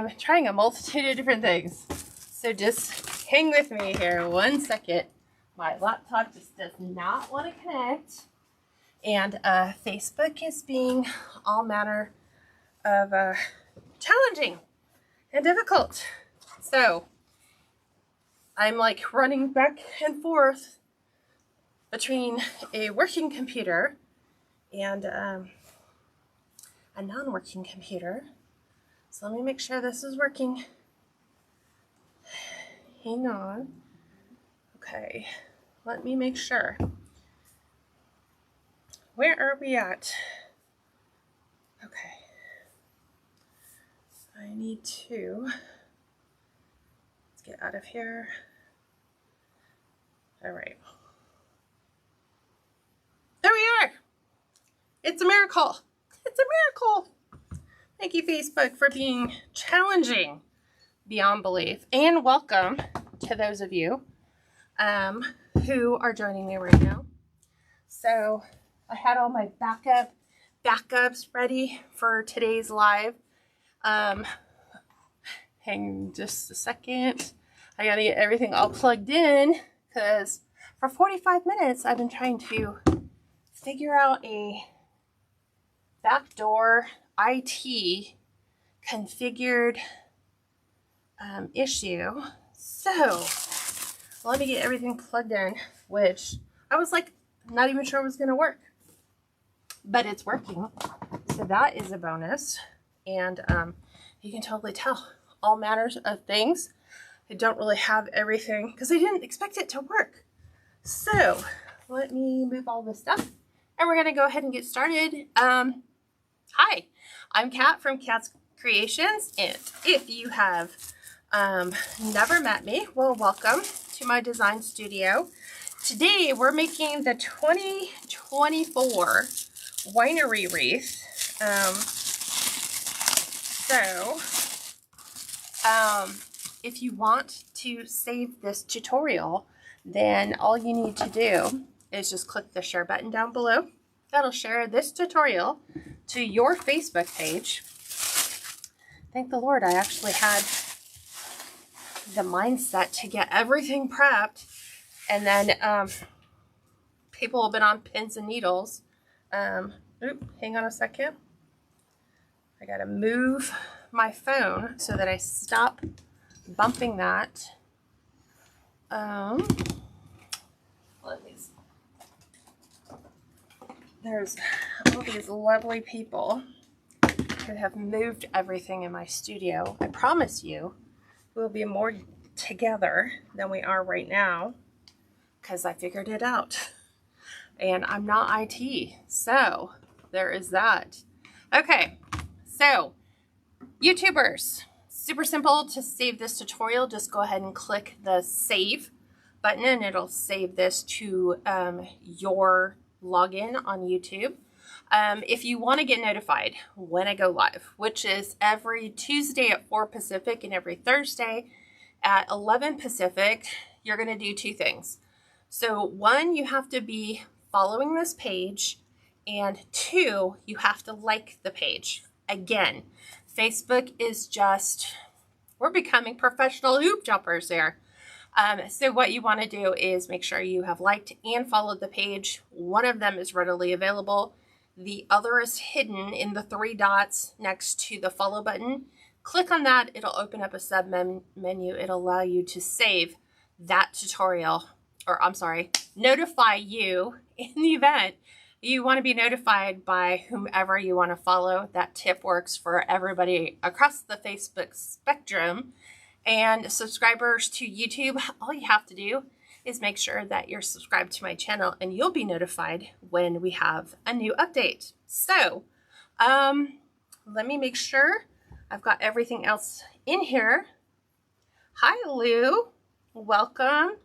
I'm trying a multitude of different things. So just hang with me here 1 second. My laptop just does not want to connect. And Facebook is being all manner of challenging and difficult. So I'm like running back and forth between a working computer and a non-working computer. So let me make sure this is working. Hang on. Okay, let me make sure. Where are we at? Okay. I need to, let's get out of here. All right. There we are. It's a miracle. It's a miracle. Thank you, Facebook, for being challenging beyond belief. And welcome to those of you who are joining me right now. So I had all my backups ready for today's live. Hang just a second. I gotta get everything all plugged in because for 45 minutes I've been trying to figure out a backdoor IT configured issue. So let me get everything plugged in, which I was like not even sure it was gonna work, but it's working. So that is a bonus. And you can totally tell all manners of things. I don't really have everything because I didn't expect it to work. So let me move all this stuff and we're gonna go ahead and get started. Hi, I'm Kat from Kat's Creations, and if you have never met me, well, welcome to my design studio. Today we're making the 2024 Winery Wreath. If you want to save this tutorial, then all you need to do is just click the share button down below. That'll share this tutorial to your Facebook page. Thank the Lord I actually had the mindset to get everything prepped, and then people have been on pins and needles. Hang on a second. I gotta move my phone so that I stop bumping that. There's all these lovely people who have moved everything in my studio. I promise you we'll be more together than we are right now because I figured it out. And I'm not IT, so there is that. Okay, so YouTubers, super simple to save this tutorial. Just go ahead and click the save button and it'll save this to your login on YouTube. If you want to get notified when I go live, which is every Tuesday at 4 Pacific and every Thursday at 11 Pacific, you're going to do two things. So one, you have to be following this page, and two, you have to like the page. Again, Facebook is just, we're becoming professional hoop jumpers there. So what you want to do is make sure you have liked and followed the page. One of them is readily available. The other is hidden in the 3 dots next to the follow button. Click on that. It'll open up a sub menu. It'll allow you to save that tutorial, or I'm sorry, notify you in the event you want to be notified by whomever you want to follow. That tip works for everybody across the Facebook spectrum. And subscribers to YouTube, all you have to do is make sure that you're subscribed to my channel and you'll be notified when we have a new update. So let me make sure I've got everything else in here. Hi, Lou. Welcome.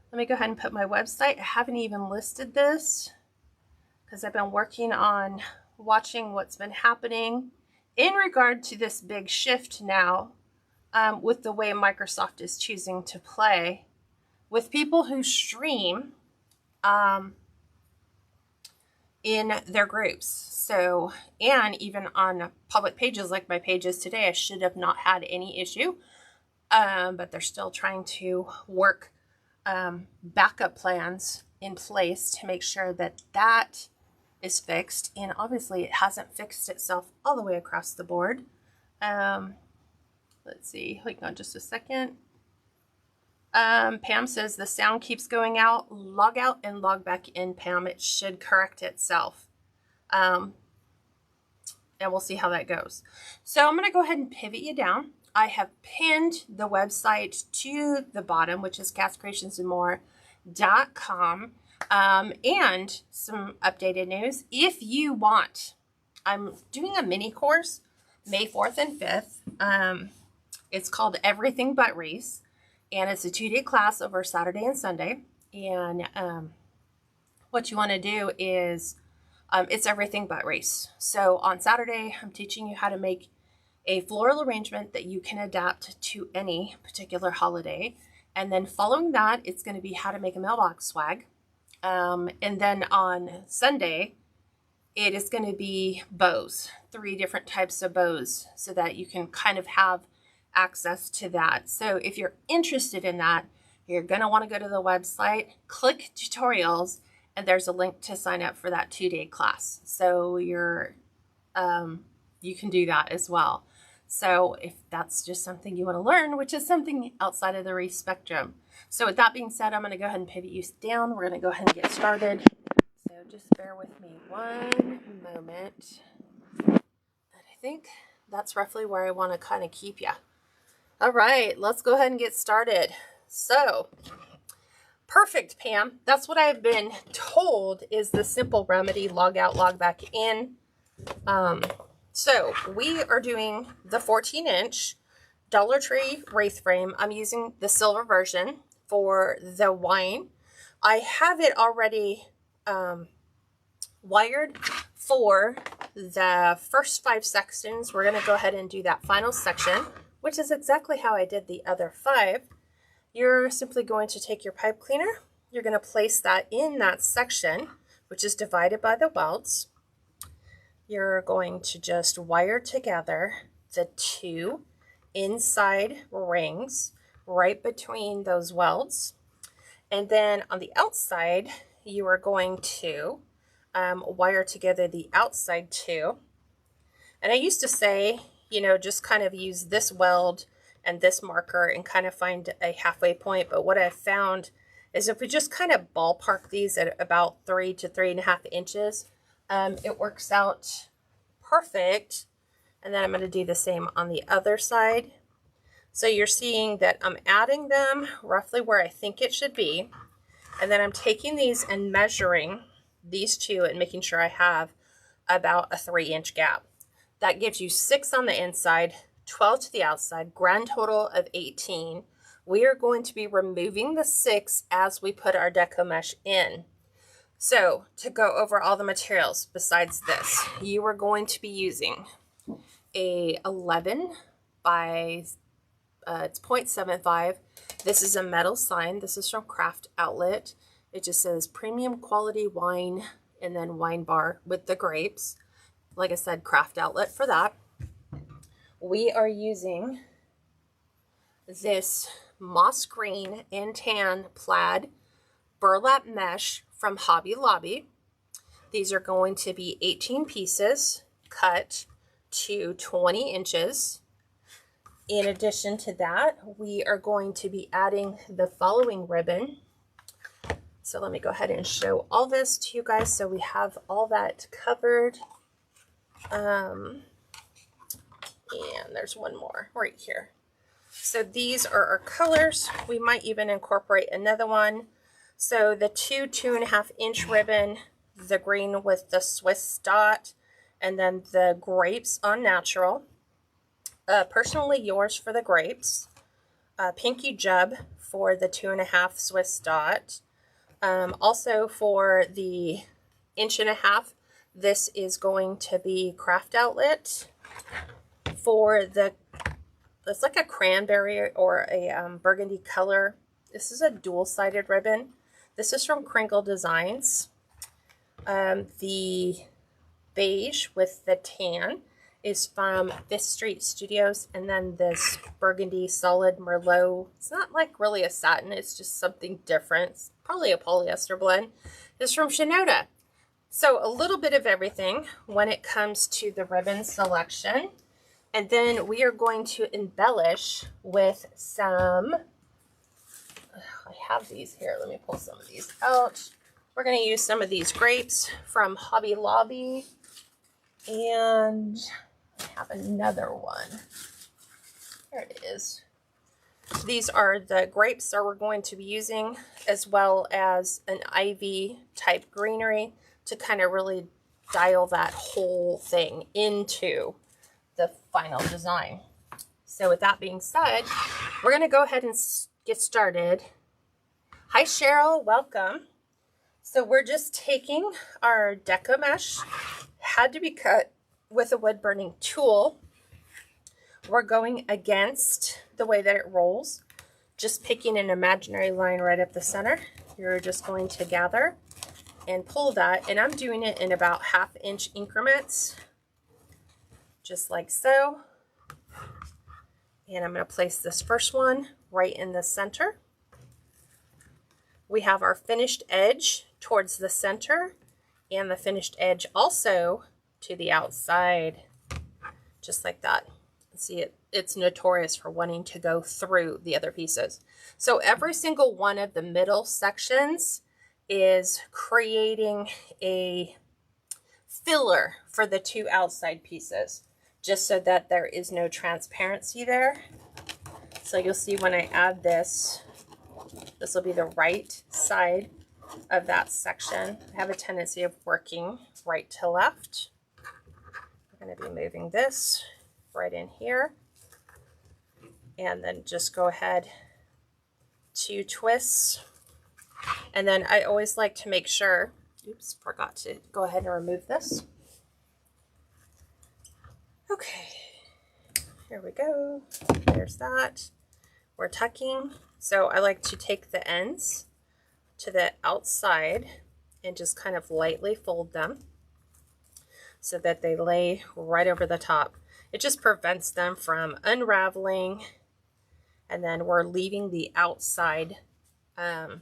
Let me go ahead and put my website. I haven't even listed this because I've been working on watching what's been happening in regard to this big shift now. With the way Microsoft is choosing to play with people who stream in their groups. So, and even on public pages like my pages today, I should have not had any issue. But they're still trying to work backup plans in place to make sure that that is fixed. And obviously it hasn't fixed itself all the way across the board. Let's see, hang on just a second. Pam says the sound keeps going out and log back in, Pam. It should correct itself. And we'll see how that goes. So I'm going to go ahead and pivot you down. I have pinned the website to the bottom, which is castcreationsandmore.com, and some updated news. If you want, I'm doing a mini course May 4th and 5th. It's called Everything But Wreaths, and it's a 2-day class over Saturday and Sunday. And what you want to do is it's everything but wreaths. So on Saturday, I'm teaching you how to make a floral arrangement that you can adapt to any particular holiday. And then following that, it's going to be how to make a mailbox swag. And then on Sunday, it is going to be bows, 3 different types of bows, so that you can kind of have access to that. So if you're interested in that, you're going to want to go to the website, click tutorials, and there's a link to sign up for that 2-day class. So you can do that as well. So if that's just something you want to learn, which is something outside of the wreath spectrum. So with that being said, I'm going to go ahead and pivot you down. We're going to go ahead and get started. So just bear with me one moment. And I think that's roughly where I want to kind of keep you. All right, let's go ahead and get started. So, perfect, Pam. That's what I've been told is the simple remedy, log out, log back in. So we are doing the 14-inch Dollar Tree wreath frame. I'm using the silver version for the wine. I have it already wired for the first 5 sections. We're going to go ahead and do that final section, which is exactly how I did the other 5. You're simply going to take your pipe cleaner. You're going to place that in that section, which is divided by the welds. You're going to just wire together the 2 inside rings right between those welds. And then on the outside, you are going to wire together the outside 2. And I used to say, you know, just kind of use this weld and this marker and kind of find a halfway point. But what I've found is if we just kind of ballpark these at about 3 to 3.5 inches, it works out perfect. And then I'm going to do the same on the other side. So you're seeing that I'm adding them roughly where I think it should be. And then I'm taking these and measuring these 2 and making sure I have about a 3-inch gap. That gives you 6 on the inside, 12 to the outside, grand total of 18. We are going to be removing the 6 as we put our deco mesh in. So to go over all the materials besides this, you are going to be using a 11 by, it's 0.75. This is a metal sign. This is from Craft Outlet. It just says premium quality wine and then wine bar with the grapes. Like I said, Craft Outlet for that. We are using this moss green and tan plaid burlap mesh from Hobby Lobby. These are going to be 18 pieces cut to 20 inches. In addition to that, we are going to be adding the following ribbon. So let me go ahead and show all this to you guys so we have all that covered. And there's one more right here. So these are our colors. We might even incorporate another one. So the 2.5 inch ribbon, the green with the Swiss dot, and then the grapes on natural. Personally yours for the grapes. Pinky Jub for the 2.5 Swiss dot. Also for the 1.5 inch, this is going to be Craft Outlet. For the, it's like a cranberry or a burgundy color. This is a dual-sided ribbon. This is from Kringle Designs. The beige with the tan is from Fifth Street Studios, and then this burgundy solid Merlot, it's not like really a satin, it's just something different, it's probably a polyester blend, is from Shinoda. So a little bit of everything when it comes to the ribbon selection. And then we are going to embellish with some, I have these here, let me pull some of these out. We're going to use some of these grapes from Hobby Lobby, and I have another one. There it is. These are the grapes that we're going to be using, as well as an ivy type greenery to kind of really dial that whole thing into the final design. So with that being said, we're going to go ahead and get started. Hi Cheryl, welcome. So we're just taking our Deco mesh, had to be cut with a wood burning tool. We're going against the way that it rolls, just picking an imaginary line right up the center. You're just going to gather and pull that, and I'm doing it in about 1/2 inch increments, just like so. And I'm going to place this first one right in the center. We have our finished edge towards the center and the finished edge also to the outside, just like that. See, it's notorious for wanting to go through the other pieces. So every single one of the middle sections is creating a filler for the 2 outside pieces, just so that there is no transparency there. So you'll see when I add this, this will be the right side of that section. I have a tendency of working right to left. I'm going to be moving this right in here, and then just go ahead 2 twists. And then I always like to make sure, oops, forgot to go ahead and remove this. Okay, here we go. There's that. We're tucking. So I like to take the ends to the outside and just kind of lightly fold them so that they lay right over the top. It just prevents them from unraveling. And then we're leaving the outside 12.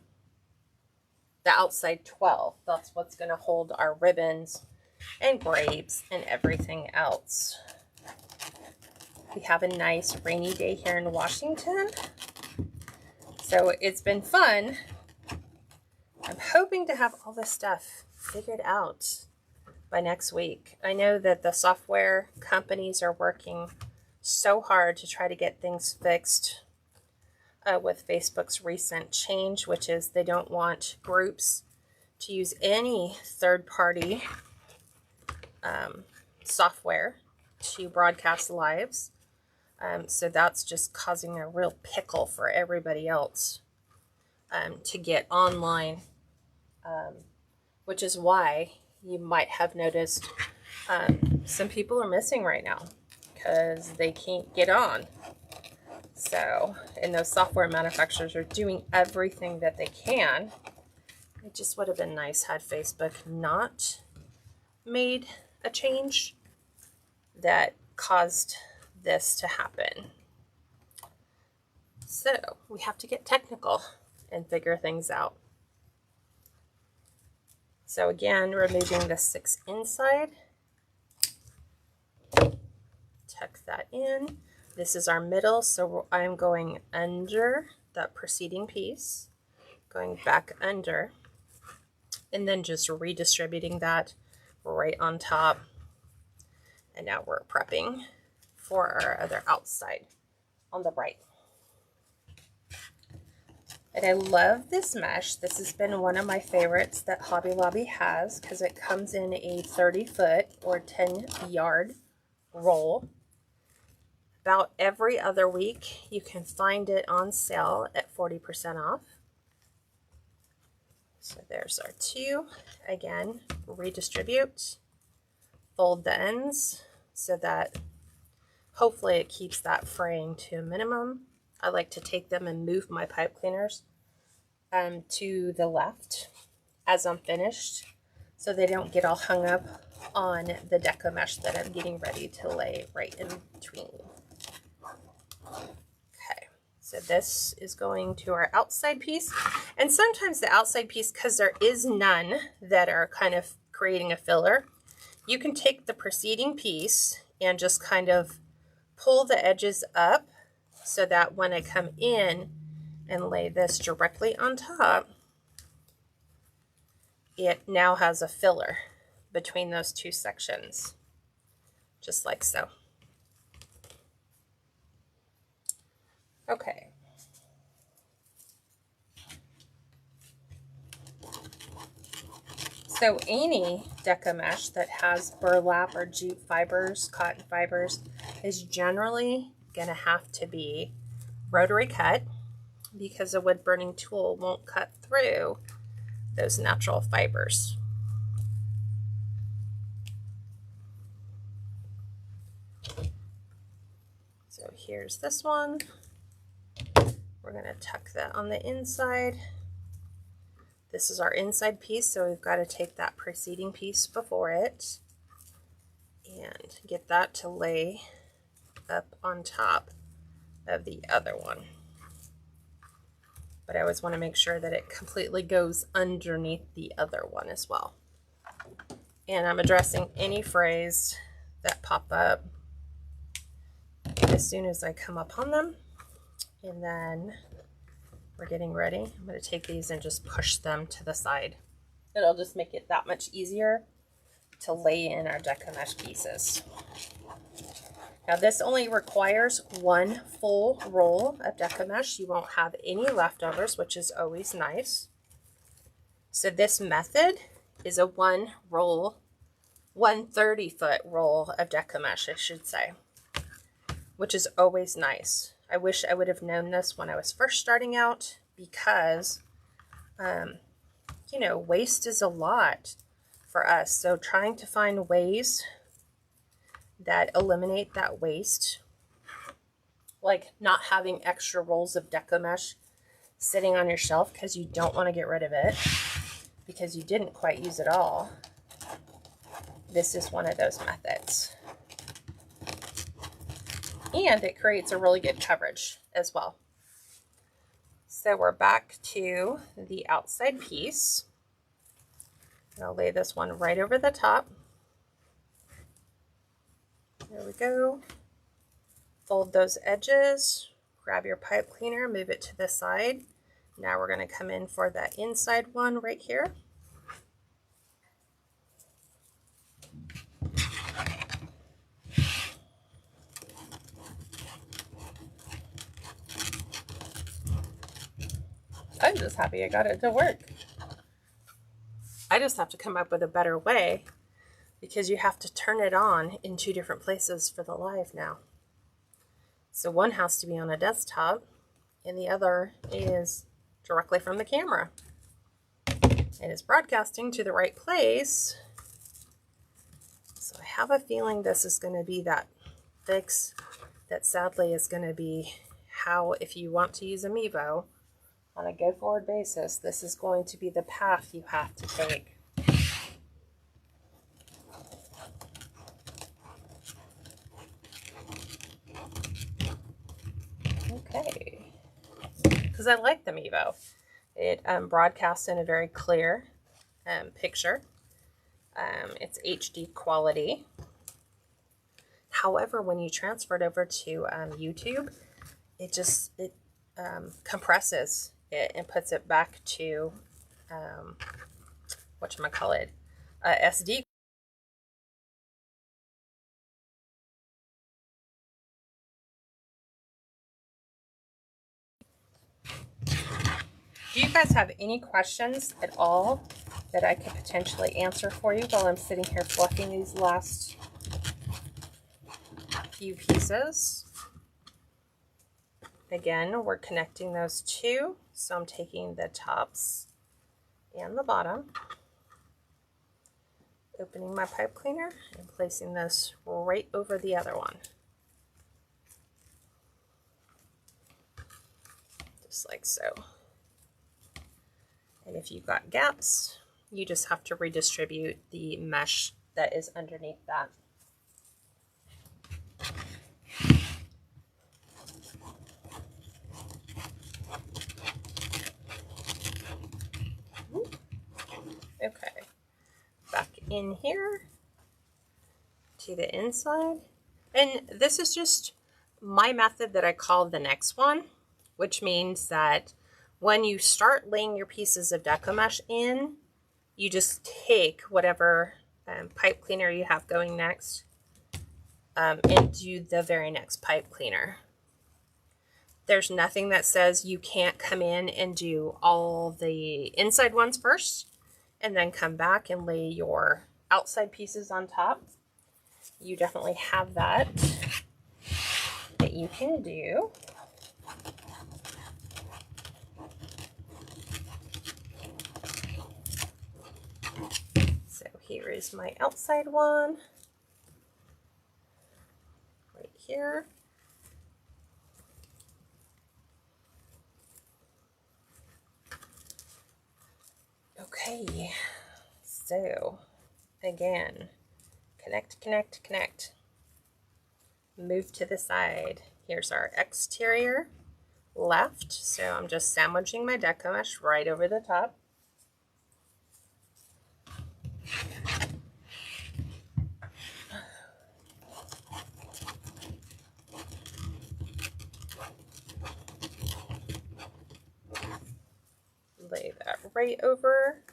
That's what's going to hold our ribbons and grapes and everything else. We have a nice rainy day here in Washington, so it's been fun. I'm hoping to have all this stuff figured out by next week. I know that the software companies are working so hard to try to get things fixed with Facebook's recent change, which is they don't want groups to use any third-party software to broadcast lives. So that's just causing a real pickle for everybody else to get online, which is why you might have noticed some people are missing right now because they can't get on. So, and those software manufacturers are doing everything that they can. It just would have been nice had Facebook not made a change that caused this to happen. So we have to get technical and figure things out. So again, removing the 6 inside, tuck that in. This is our middle, so I'm going under that preceding piece, going back under, and then just redistributing that right on top. And now we're prepping for our other outside on the right. And I love this mesh. This has been one of my favorites that Hobby Lobby has because it comes in a 30-foot or 10-yard roll. About every other week, you can find it on sale at 40% off. So there's our 2. Again, redistribute, fold the ends so that hopefully it keeps that fraying to a minimum. I like to take them and move my pipe cleaners to the left as I'm finished so they don't get all hung up on the Deco mesh that I'm getting ready to lay right in between. Okay, so this is going to our outside piece. And sometimes the outside piece, because there is none that are kind of creating a filler, you can take the preceding piece and just kind of pull the edges up so that when I come in and lay this directly on top, it now has a filler between those two sections, just like so. Okay. So any Deco mesh that has burlap or jute fibers, cotton fibers, is generally going to have to be rotary cut because a wood burning tool won't cut through those natural fibers. So here's this one. We're going to tuck that on the inside. This is our inside piece, so we've got to take that preceding piece before it and get that to lay up on top of the other one. But I always want to make sure that it completely goes underneath the other one as well. And I'm addressing any frays that pop up as soon as I come upon them. And then we're getting ready. I'm going to take these and just push them to the side. It'll just make it that much easier to lay in our Deco mesh pieces. Now this only requires one full roll of Deco mesh. You won't have any leftovers, which is always nice. So this method is a 130-foot roll of Deco mesh, I should say, which is always nice. I wish I would have known this when I was first starting out because, you know, waste is a lot for us. So trying to find ways that eliminate that waste, like not having extra rolls of Deco mesh sitting on your shelf because you don't want to get rid of it because you didn't quite use it all. This is one of those methods. And it creates a really good coverage as well. So we're back to the outside piece. And I'll lay this one right over the top. There we go. Fold those edges, grab your pipe cleaner, move it to the side. Now we're going to come in for that inside one right here. I'm just happy I got it to work. I just have to come up with a better way because you have to turn it on in two different places for the live now. So one has to be on a desktop and the other is directly from the camera. It is broadcasting to the right place. So I have a feeling this is going to be that fix that sadly is going to be how, if you want to use Amiibo on a go-forward basis, this is going to be the path you have to take. Okay, because I like the Amiibo. It broadcasts in a very clear picture. It's HD quality. However, when you transfer it over to YouTube, it compresses it and puts it back to whatchamacallit, SD. Do you guys have any questions at all that I could potentially answer for you while I'm sitting here fluffing these last few pieces? Again, we're connecting those two, so I'm taking the tops and the bottom, opening my pipe cleaner and placing this right over the other one. Just like so. And if you've got gaps, You just have to redistribute the mesh that is underneath that. Okay, back in here to the inside. And this is just my method that I call the next one, which means that when you start laying your pieces of Deco mesh in, you just take whatever pipe cleaner you have going next and do the very next pipe cleaner. There's nothing that says you can't come in and do all the inside ones first and then come back and lay your outside pieces on top. You definitely have that you can do. So here is my outside one, right here. Okay, so again, connect, connect, connect. Move to the side. Here's our exterior left. So I'm just sandwiching my Deco mesh right over the top. Lay that right over.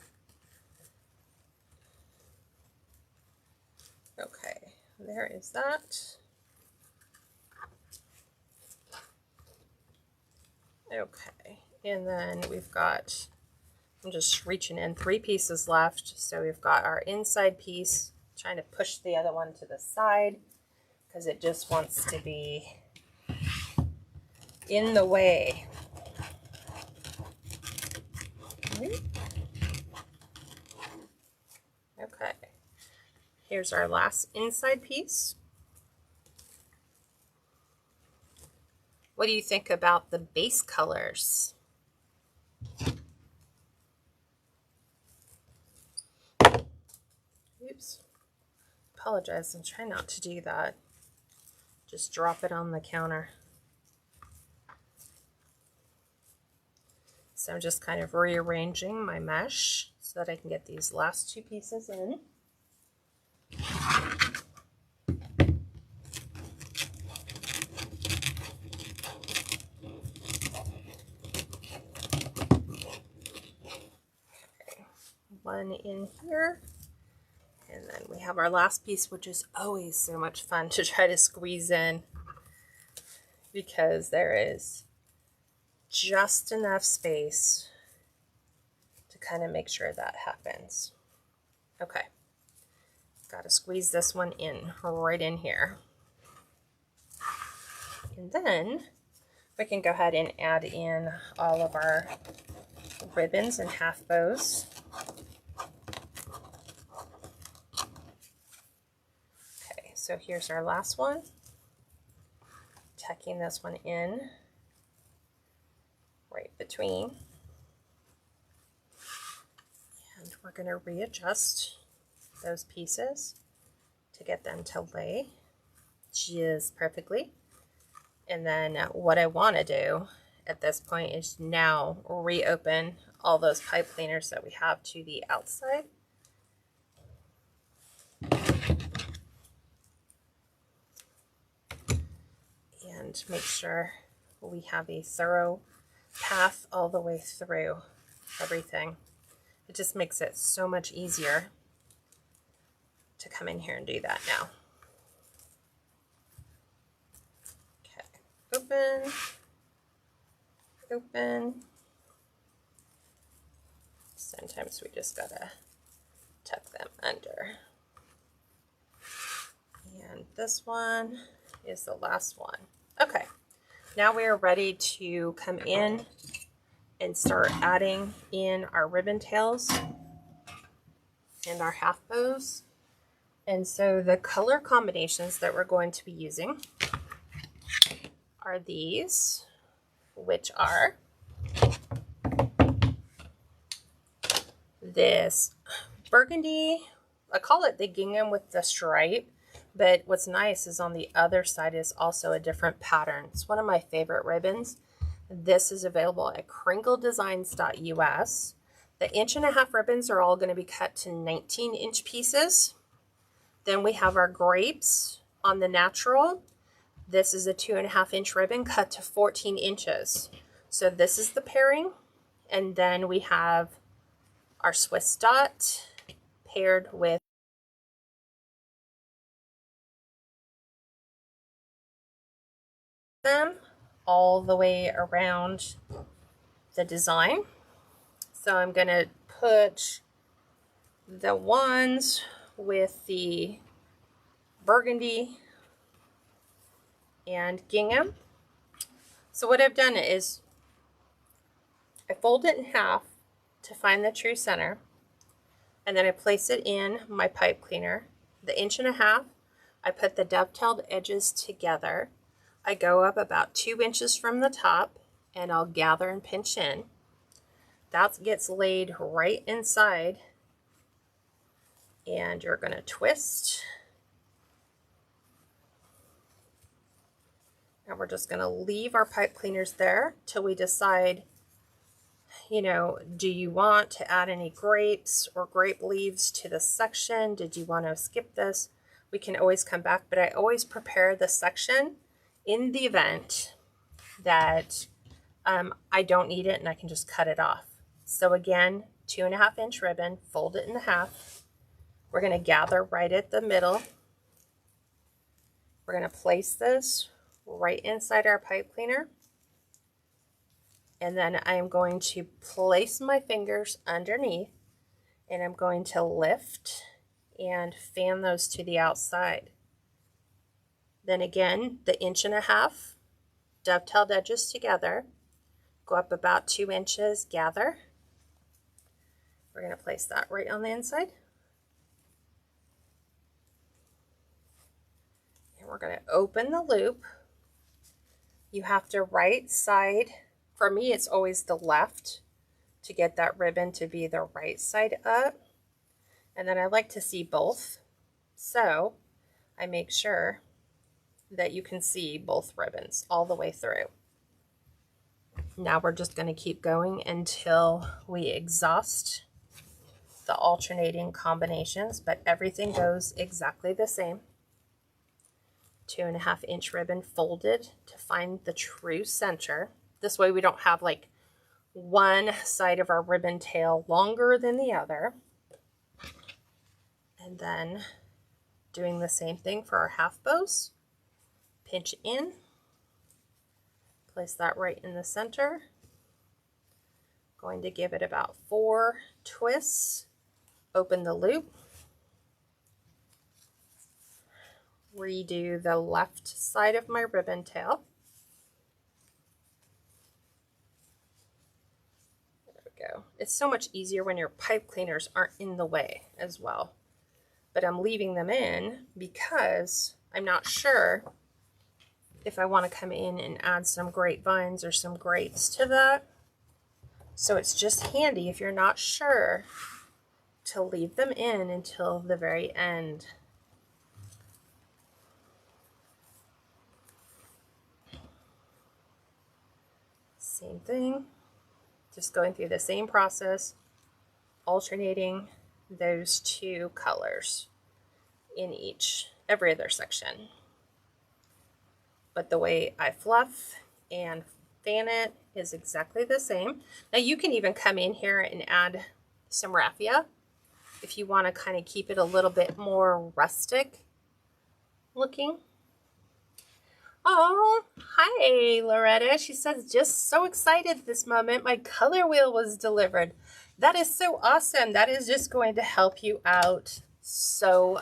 Okay, there is that. Okay, and then we've got, I'm just reaching in 3 pieces left. So we've got our inside piece, trying to push the other one to the side because it just wants to be in the way. Okay, here's our last inside piece. What do you think about the base colors? Oops, apologize, I'm trying not to do that. Just drop it on the counter. So I'm just kind of rearranging my mesh so that I can get these last 2 pieces in. Okay, one in here. And then we have our last piece, which is always so much fun to try to squeeze in because there is just enough space to kind of make sure that happens. Okay, got to squeeze this one in right in here. And then we can go ahead and add in all of our ribbons and half bows. Okay, so here's our last one. Tucking this one in right between. And we're going to readjust those pieces to get them to lay just perfectly. And then what I want to do at this point is now reopen all those pipe cleaners that we have to the outside. And make sure we have a thorough path all the way through everything. It just makes it so much easier to come in here and do that now. Okay, open, open. Sometimes we just gotta tuck them under. And this one is the last one. Okay, now we are ready to come in and start adding in our ribbon tails and our half bows. And so the color combinations that we're going to be using are these, which are this burgundy. I call it the gingham with the stripe, but what's nice is on the other side is also a different pattern. It's one of my favorite ribbons. This is available at kringledesigns.us. The 1.5-inch ribbons are all going to be cut to 19-inch pieces. Then we have our grapes on the natural. This is a 2.5-inch ribbon cut to 14 inches. So this is the pairing. And then we have our Swiss dot paired with them all the way around the design. So I'm going to put the ones with the burgundy and gingham. So what I've done is I fold it in half to find the true center, and then I place it in my pipe cleaner. The 1.5 inch, I put the dovetailed edges together. I go up about 2 inches from the top, and I'll gather and pinch in. That gets laid right inside, and you're going to twist. And we're just going to leave our pipe cleaners there till we decide, you know, do you want to add any grapes or grape leaves to this section? Did you want to skip this? We can always come back, but I always prepare the section in the event that I don't need it and I can just cut it off. So again, 2.5-inch ribbon, fold it in half. We're going to gather right at the middle. We're going to place this right inside our pipe cleaner. And then I'm going to place my fingers underneath, and I'm going to lift and fan those to the outside. Then again, the 1.5 inch, dovetailed edges together, go up about 2 inches, gather. We're going to place that right on the inside. And we're going to open the loop. You have to right side, for me it's always the left, to get that ribbon to be the right side up. And then I like to see both. So I make sure that you can see both ribbons all the way through. Now we're just going to keep going until we exhaust the alternating combinations, but everything goes exactly the same. 2.5-inch ribbon folded to find the true center. This way we don't have like one side of our ribbon tail longer than the other. And then doing the same thing for our half bows. Pinch in, place that right in the center. Going to give it about 4 twists. Open the loop. Redo the left side of my ribbon tail. There we go. It's so much easier when your pipe cleaners aren't in the way as well. But I'm leaving them in because I'm not sure if I want to come in and add some grapevines or some grapes to that. So it's just handy if you're not sure to leave them in until the very end. Same thing, just going through the same process, alternating those two colors in every other section. But the way I fluff and fan it is exactly the same. Now you can even come in here and add some raffia if you want to kind of keep it a little bit more rustic looking. Oh, hi, Loretta. She says, just so excited this moment. My color wheel was delivered. That is so awesome. That is just going to help you out so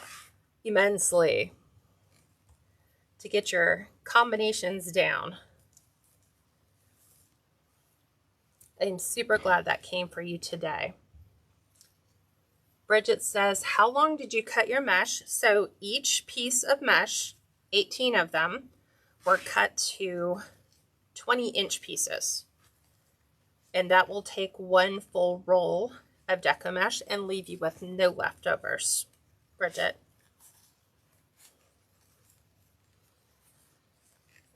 immensely to get your combinations down. I'm super glad that came for you today. Bridget says, how long did you cut your mesh? So each piece of mesh, 18 of them, were cut to 20-inch pieces. And that will take one full roll of Deco mesh and leave you with no leftovers, Bridget.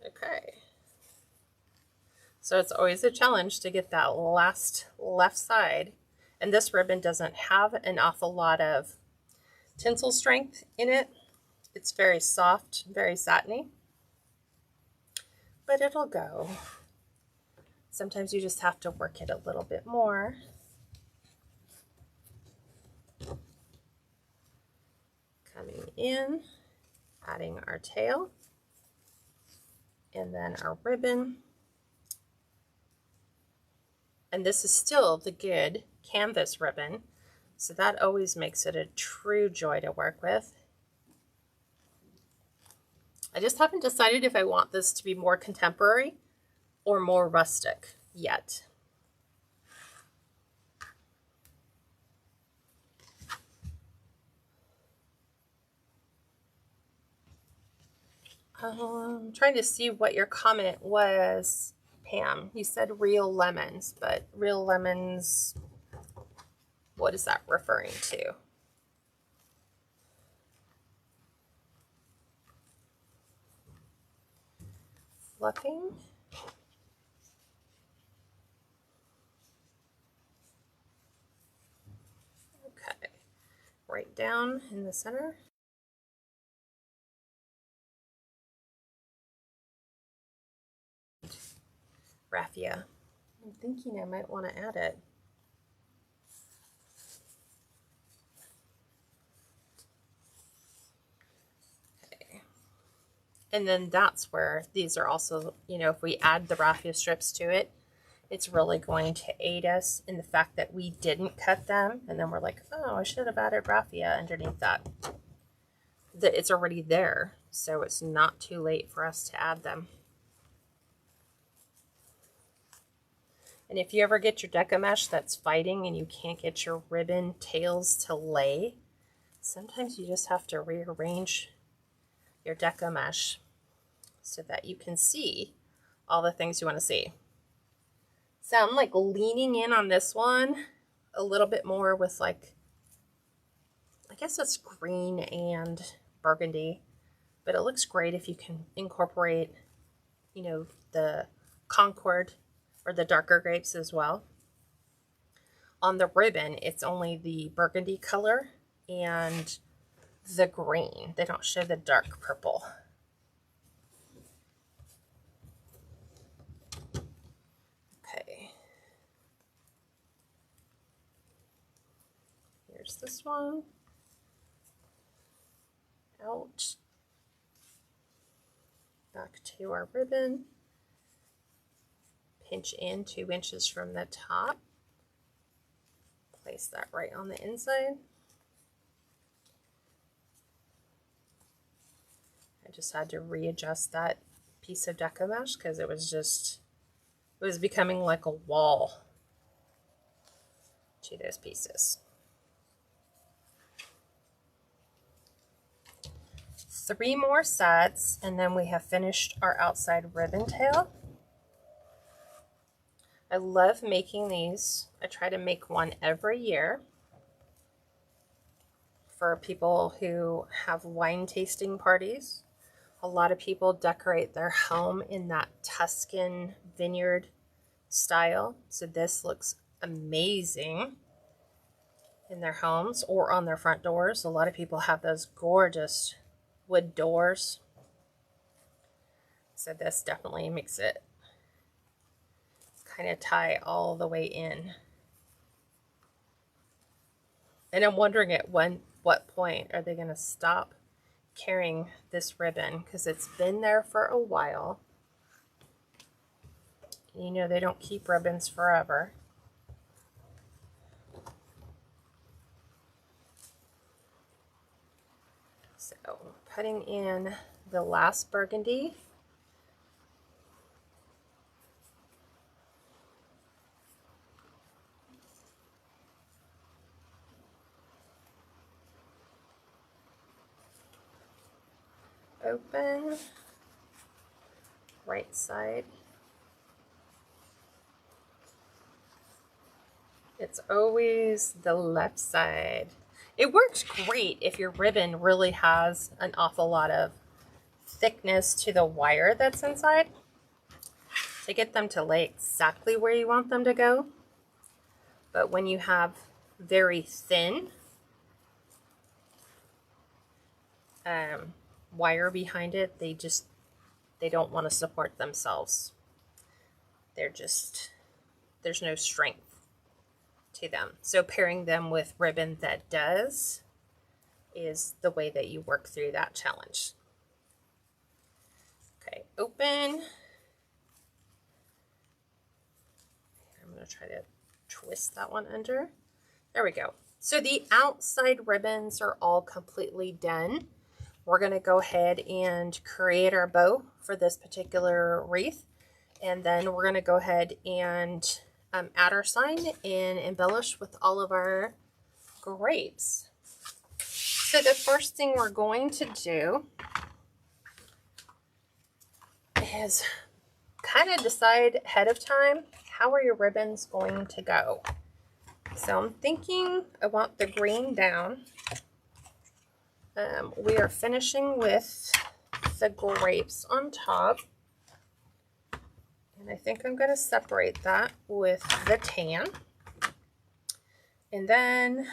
Okay. So it's always a challenge to get that last left side. And this ribbon doesn't have an awful lot of tinsel strength in it. It's very soft, very satiny, but it'll go. Sometimes you just have to work it a little bit more. Coming in, adding our tail, and then our ribbon. And this is still the good canvas ribbon, so that always makes it a true joy to work with. I just haven't decided if I want this to be more contemporary or more rustic yet. I'm trying to see what your comment was, Pam. You said real lemons, but real lemons, what is that referring to? Fluffing? Okay, right down in the center. Raffia. I'm thinking I might want to add it. Okay. And then that's where these are also, you know, if we add the raffia strips to it, it's really going to aid us in the fact that we didn't cut them. And then we're like, oh, I should have added raffia underneath that. That it's already there, so it's not too late for us to add them. And if you ever get your Deco mesh that's fighting and you can't get your ribbon tails to lay, sometimes you just have to rearrange your Deco mesh so that you can see all the things you want to see. So I'm like leaning in on this one a little bit more with like, I guess it's green and burgundy, but it looks great if you can incorporate, you know, the Concord or the darker grapes as well. On the ribbon, it's only the burgundy color and the green. They don't show the dark purple. Okay. Here's this one. Out. Back to our ribbon. Pinch in 2 inches from the top. Place that right on the inside. I just had to readjust that piece of Deco mesh because it was becoming like a wall to those pieces. 3 more sets and then we have finished our outside ribbon tail. I love making these. I try to make one every year for people who have wine tasting parties. A lot of people decorate their home in that Tuscan vineyard style. So this looks amazing in their homes or on their front doors. A lot of people have those gorgeous wood doors. So this definitely makes it kind of tie all the way in. And I'm wondering at what point are they going to stop carrying this ribbon, because it's been there for a while. You know, they don't keep ribbons forever. So putting in the last burgundy. Open, right side It's always the left side. It works great if your ribbon really has an awful lot of thickness to the wire that's inside to get them to lay exactly where you want them to go. But when you have very thin wire behind it, they don't want to support themselves. There's no strength to them. So pairing them with ribbon that does is the way that you work through that challenge. Okay, open. I'm going to try to twist that one under. There we go. So the outside ribbons are all completely done. We're going to go ahead and create our bow for this particular wreath. And then we're going to go ahead and add our sign and embellish with all of our grapes. So the first thing we're going to do is kind of decide ahead of time, how are your ribbons going to go? So I'm thinking I want the green down. We are finishing with the grapes on top. And I think I'm going to separate that with the tan. And then,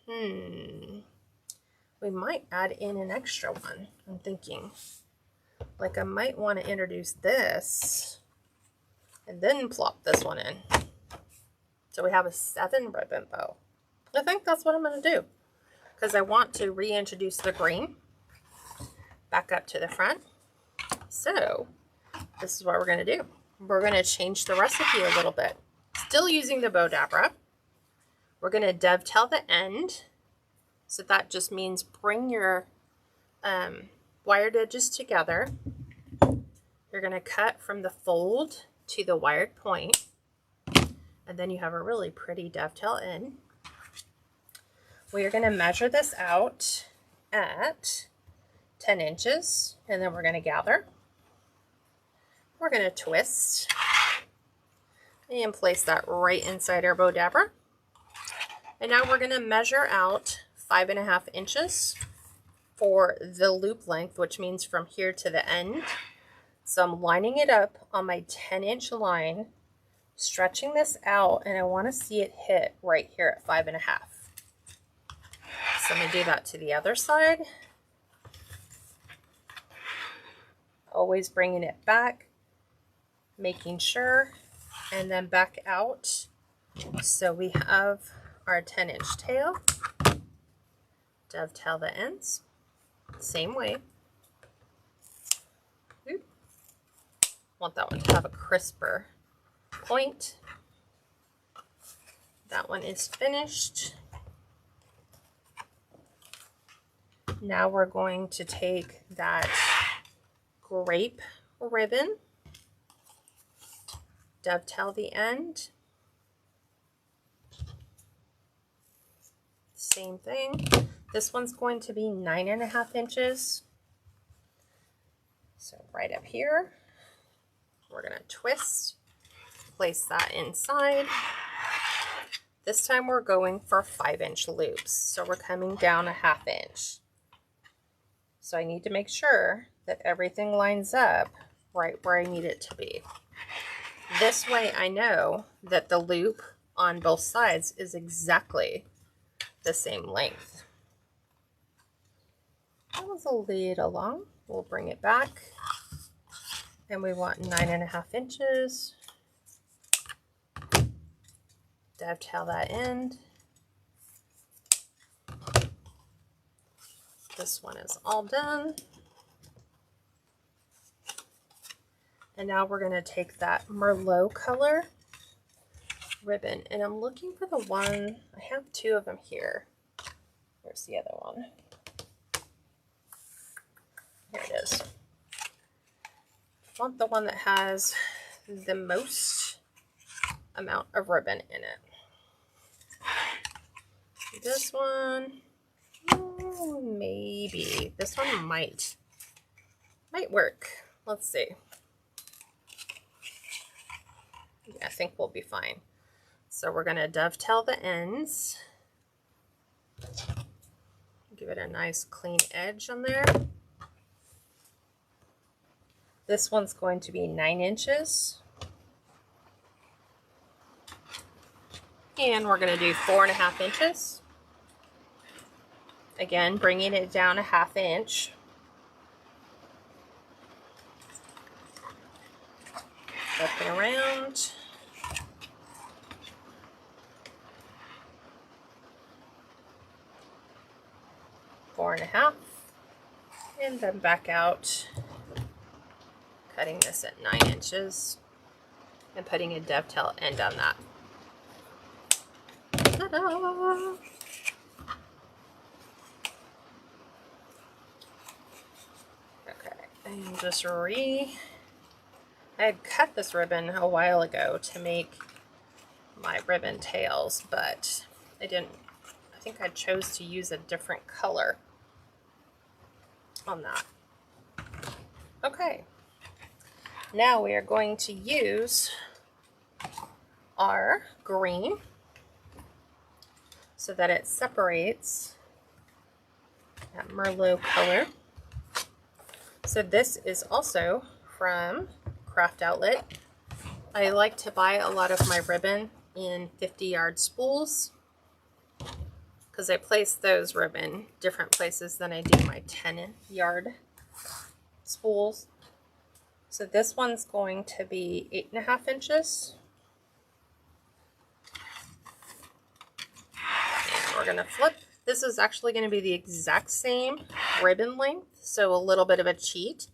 we might add in an extra one. I'm thinking, like I might want to introduce this and then plop this one in. So we have a 7 ribbon bow. I think that's what I'm going to do because I want to reintroduce the green back up to the front. So this is what we're going to do. We're going to change the recipe a little bit. Still using the bow dabra. We're going to dovetail the end. So that just means bring your wired edges together. You're going to cut from the fold to the wired point. And then you have a really pretty dovetail end. We are going to measure this out at 10 inches. And then we're going to gather. We're going to twist and place that right inside our bow dabra. And now we're going to measure out 5.5 inches for the loop length, which means from here to the end. So I'm lining it up on my 10-inch line, stretching this out, and I want to see it hit right here at 5.5. So I'm going to do that to the other side. Always bringing it back, making sure, and then back out. So we have our 10-inch tail. Dovetail the ends, same way. Oop. Want that one to have a crisper point. That one is finished. Now we're going to take that grape ribbon, dovetail the end. Same thing. This one's going to be 9.5 inches. So right up here, we're going to twist, place that inside. This time we're going for 5-inch loops. So we're coming down 1/2 inch. So I need to make sure that everything lines up right where I need it to be. This way I know that the loop on both sides is exactly the same length. That was a little long. We'll bring it back. And we want 9.5 inches. Dovetail that end. This one is all done. And now we're going to take that Merlot color ribbon. And I'm looking for the one, I have 2 of them here. Where's the other one? Here it is. I want the one that has the most amount of ribbon in it. This one, maybe. This one might work. Let's see. Yeah, I think we'll be fine. So we're going to dovetail the ends. Give it a nice clean edge on there. This one's going to be 9 inches. And we're going to do 4.5 inches. Again, bringing it down 1/2 inch. Up and around. Four and a half. And then back out. Cutting this at 9 inches. And putting a dovetail end on that. Ta-da! Okay, and just I had cut this ribbon a while ago to make my ribbon tails, but I think I chose to use a different color on that. Okay, now we are going to use our green so that it separates that Merlot color. So this is also from Craft Outlet. I like to buy a lot of my ribbon in 50-yard spools because I place those ribbon different places than I do my 10-yard spools. So this one's going to be 8.5 inches. And we're going to flip. This is actually going to be the exact same ribbon length, so a little bit of a cheat.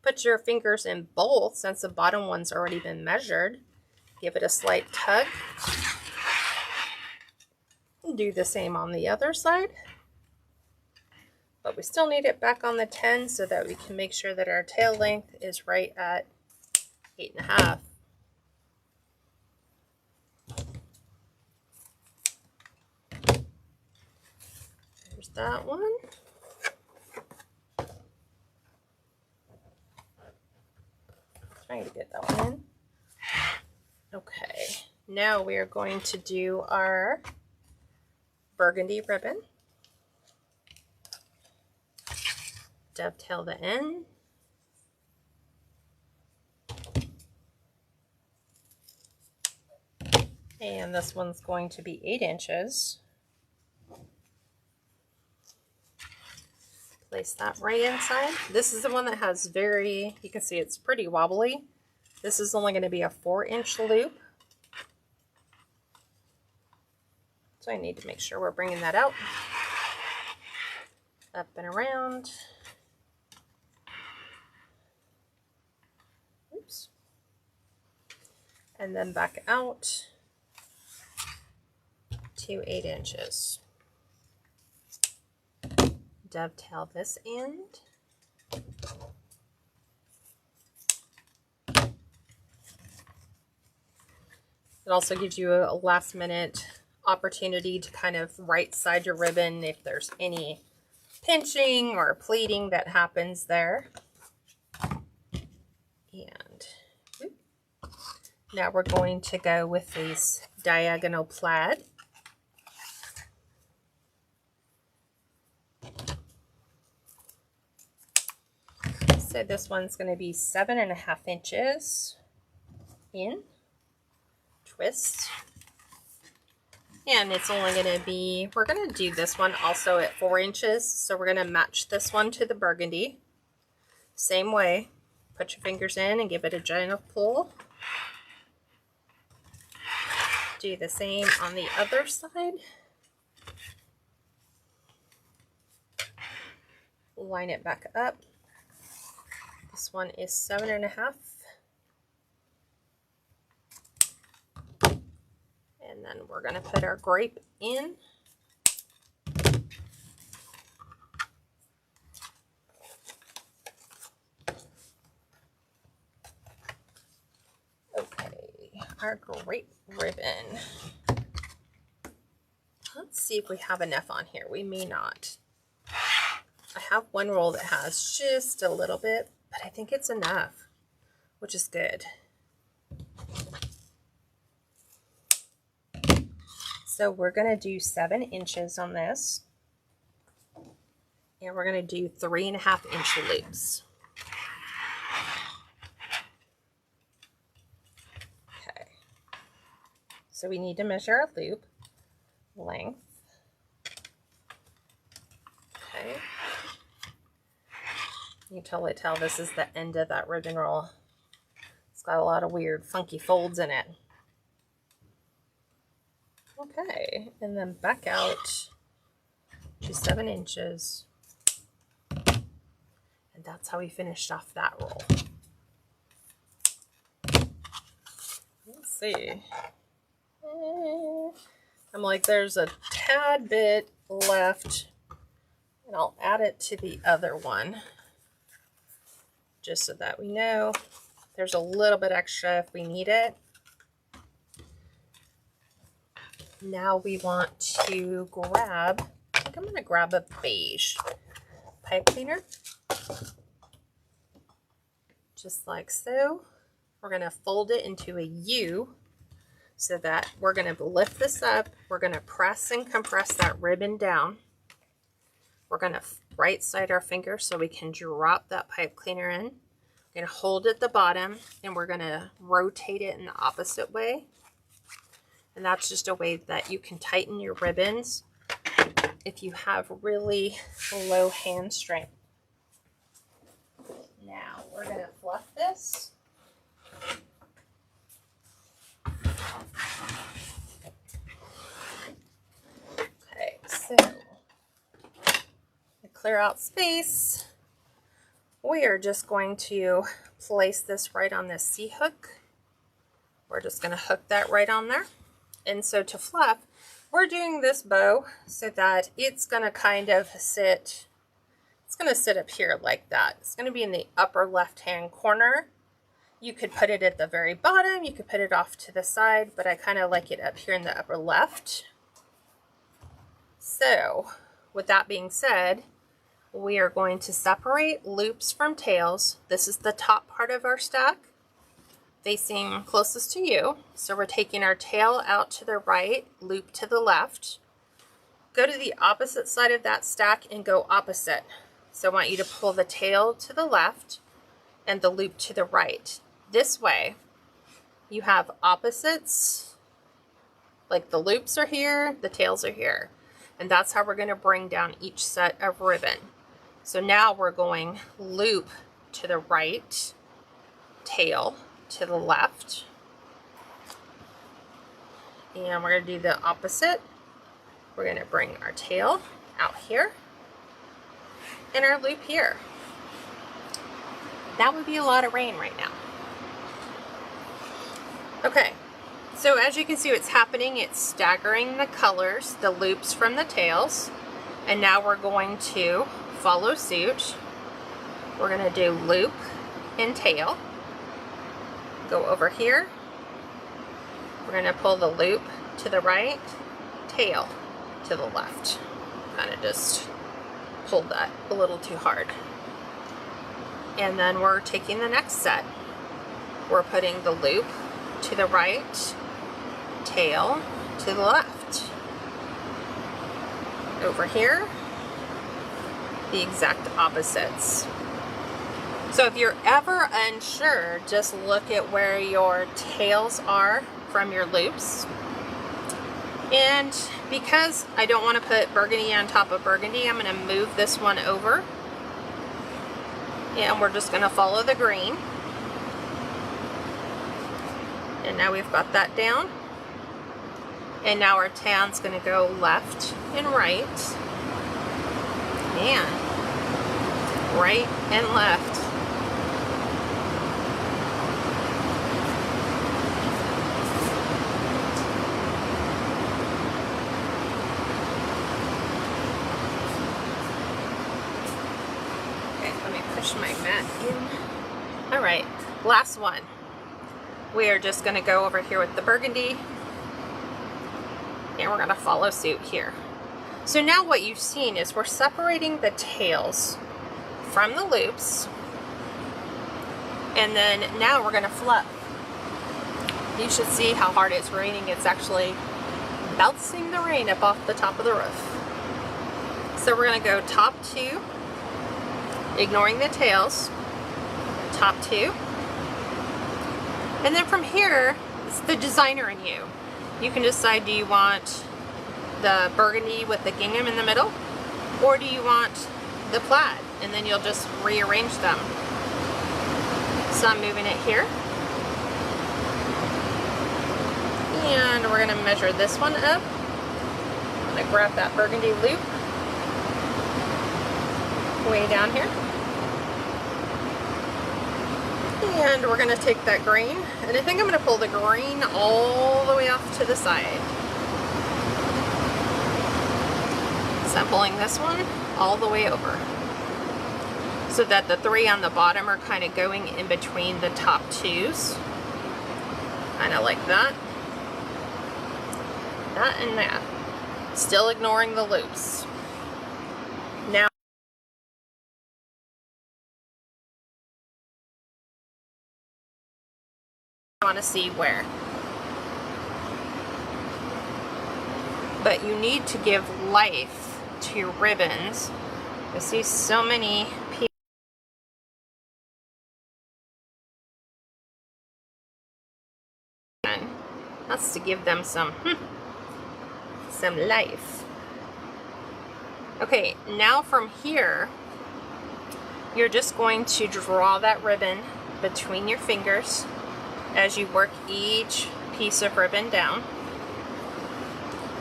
Put your fingers in both since the bottom one's already been measured. Give it a slight tug. Do the same on the other side. But we still need it back on the 10 so that we can make sure that our tail length is right at 8.5. There's that one. Trying to get that one in. Okay, now we are going to do our burgundy ribbon. Dovetail the end. And this one's going to be 8 inches. Place that right inside. This is the one that has you can see it's pretty wobbly. This is only going to be a 4-inch loop. So I need to make sure we're bringing that out. Up and around. Oops. And then back out to 8 inches. Dovetail this end. It also gives you a last minute opportunity to kind of right side your ribbon if there's any pinching or pleating that happens there. And now we're going to go with this diagonal plaid. So this one's going to be 7.5 inches in. Twist. And it's only going to be, we're going to do this one also at 4 inches. So we're going to match this one to the burgundy. Same way. Put your fingers in and give it a gentle pull. Do the same on the other side. Line it back up. This one is 7.5. And then we're going to put our grape in. Okay, our grape ribbon. Let's see if we have enough on here. We may not. I have one roll that has just a little bit, but I think it's enough, which is good. So we're going to do 7 inches on this. And we're going to do 3.5 inch loops. Okay. So we need to measure our loop length. Okay. You can totally tell this is the end of that ribbon roll. It's got a lot of weird funky folds in it. Okay, and then back out to 7 inches. And that's how we finished off that roll. Let's see. I'm like, there's a tad bit left, and I'll add it to the other one, just so that we know there's a little bit extra if we need it. Now we want to grab, I think I'm going to grab a beige pipe cleaner, just like so. We're going to fold it into a U so that we're going to lift this up. We're going to press and compress that ribbon down. We're going to right side our finger so we can drop that pipe cleaner in. We're going to hold it at the bottom, and we're going to rotate it in the opposite way. And that's just a way that you can tighten your ribbons if you have really low hand strength. Now we're going to fluff this. Okay, so to clear out space, we are just going to place this right on this C-hook. We're just going to hook that right on there. And so to fluff, we're doing this bow so that it's going to kind of sit, it's going to sit up here like that. It's going to be in the upper left-hand corner. You could put it at the very bottom. You could put it off to the side, but I kind of like it up here in the upper left. So with that being said, we are going to separate loops from tails. This is the top part of our stack, facing closest to you. So we're taking our tail out to the right, loop to the left. Go to the opposite side of that stack and go opposite. So I want you to pull the tail to the left and the loop to the right. This way, you have opposites, like the loops are here, the tails are here. And that's how we're going to bring down each set of ribbon. So now we're going loop to the right, tail to the left, and we're going to do the opposite. We're going to bring our tail out here and our loop here. That would be a lot of rain right now. Okay, so as you can see what's happening, it's staggering the colors, the loops from the tails, and now we're going to follow suit. We're going to do loop and tail. Go over here. We're going to pull the loop to the right, tail to the left. Kind of just pulled that a little too hard. And then we're taking the next set. We're putting the loop to the right, tail to the left. Over here, the exact opposites. So if you're ever unsure, just look at where your tails are from your loops. And because I don't want to put burgundy on top of burgundy, I'm going to move this one over. And we're just going to follow the green. And now we've got that down. And now our tan's going to go left and right. And right and left. My mat in. All right, last one. We are just going to go over here with the burgundy, and we're going to follow suit here. So now what you've seen is we're separating the tails from the loops, and then now we're going to fluff. You should see how hard it's raining. It's actually bouncing the rain up off the top of the roof. So we're going to go top 2, ignoring the tails, top 2. And then from here, it's the designer in you. You can decide, do you want the burgundy with the gingham in the middle? Or do you want the plaid? And then you'll just rearrange them. So I'm moving it here. And we're going to measure this one up. I'm going to grab that burgundy loop way down here. And we're going to take that green, and I think I'm going to pull the green all the way off to the side. So I'm pulling this one all the way over, so that the 3 on the bottom are kind of going in between the top 2s. Kind of like that. That and that. Still ignoring the loops. Now I want to see where. But you need to give life to your ribbons. I see so many people. That's to give them some life. Okay, now from here, you're just going to draw that ribbon between your fingers as you work each piece of ribbon down.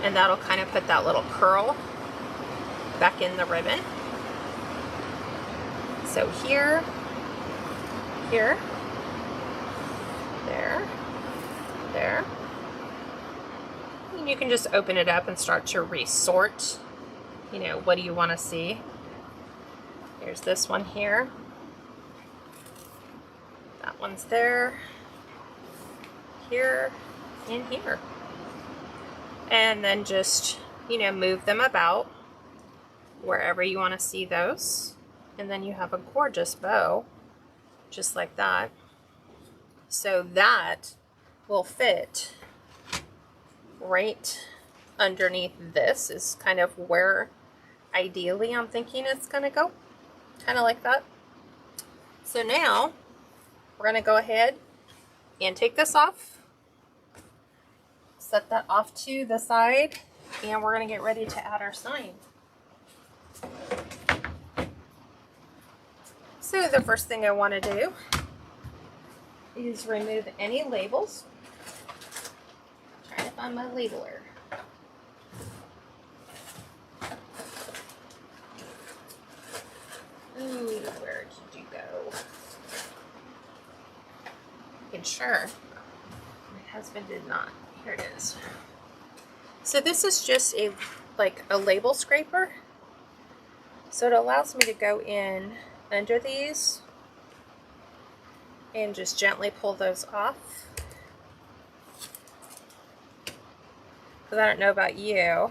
And that'll kind of put that little curl back in the ribbon. So here, here, there, there. And you can just open it up and start to resort. You know, what do you want to see? Here's this one here. That one's there. Here and here. And then just, you know, move them about wherever you want to see those. And then you have a gorgeous bow, just like that. So that will fit right underneath this, is kind of where ideally I'm thinking it's going to go. Kind of like that. So now we're going to go ahead and take this off. Set that off to the side, and we're going to get ready to add our sign. So the first thing I want to do is remove any labels. I'm trying to find my labeler. Ooh, where did you go? And sure, my husband did not. Here it is. So this is just like a label scraper. So it allows me to go in under these and just gently pull those off. Because I don't know about you,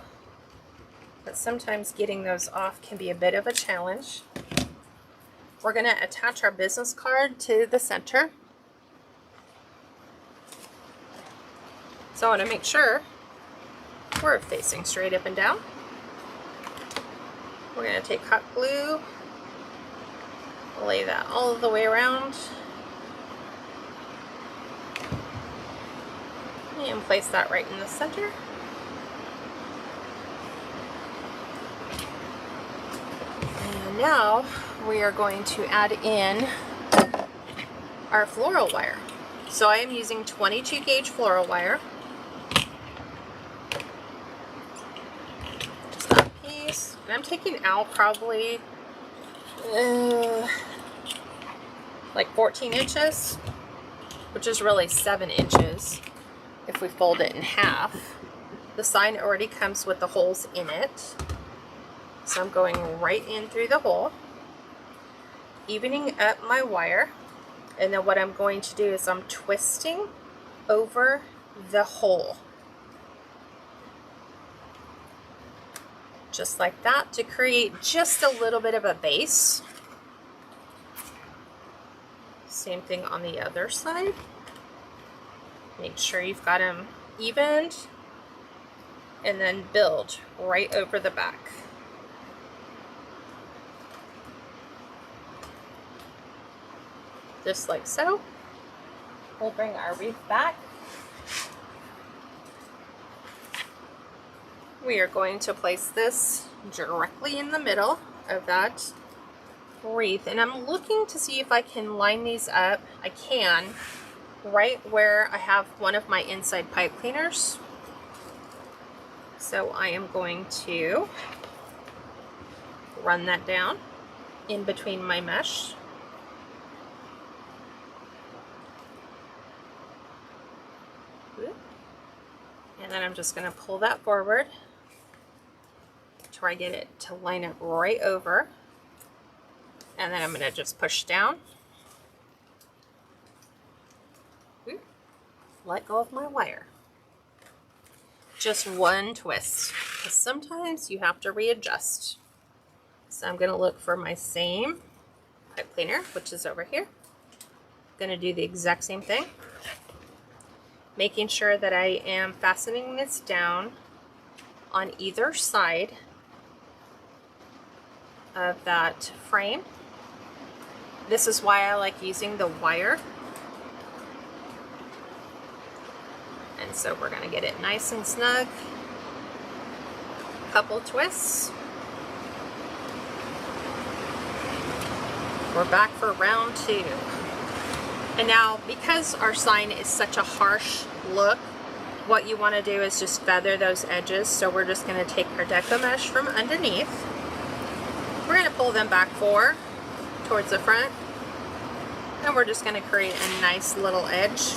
but sometimes getting those off can be a bit of a challenge. We're going to attach our business card to the center. So I want to make sure we're facing straight up and down. We're going to take hot glue, lay that all the way around, and place that right in the center. And now we are going to add in our floral wire. So I am using 22 gauge floral wire. And I'm taking out probably like 14 inches, which is really 7 inches if we fold it in half. The sign already comes with the holes in it. So I'm going right in through the hole, evening up my wire, and then what I'm going to do is I'm twisting over the hole. Just like that, to create just a little bit of a base. Same thing on the other side. Make sure you've got them evened. and then build right over the back. Just like so. We'll bring our wreath back. We are going to place this directly in the middle of that wreath, and I'm looking to see if I can line these up. I can, right where I have one of my inside pipe cleaners. So I am going to run that down in between my mesh. And then I'm just going to pull that forward till I get it to line up right over. And then I'm going to just push down. Let go of my wire. Just one twist, because sometimes you have to readjust. So I'm going to look for my same pipe cleaner, which is over here. I'm going to do the exact same thing, making sure that I am fastening this down on either side of that frame. This is why I like using the wire. And so we're going to get it nice and snug. Couple twists. We're back for round 2. And now, because our sign is such a harsh look, what you want to do is just feather those edges. So we're just going to take our Deco mesh from underneath. We're going to pull them back towards the front. And we're just going to create a nice little edge.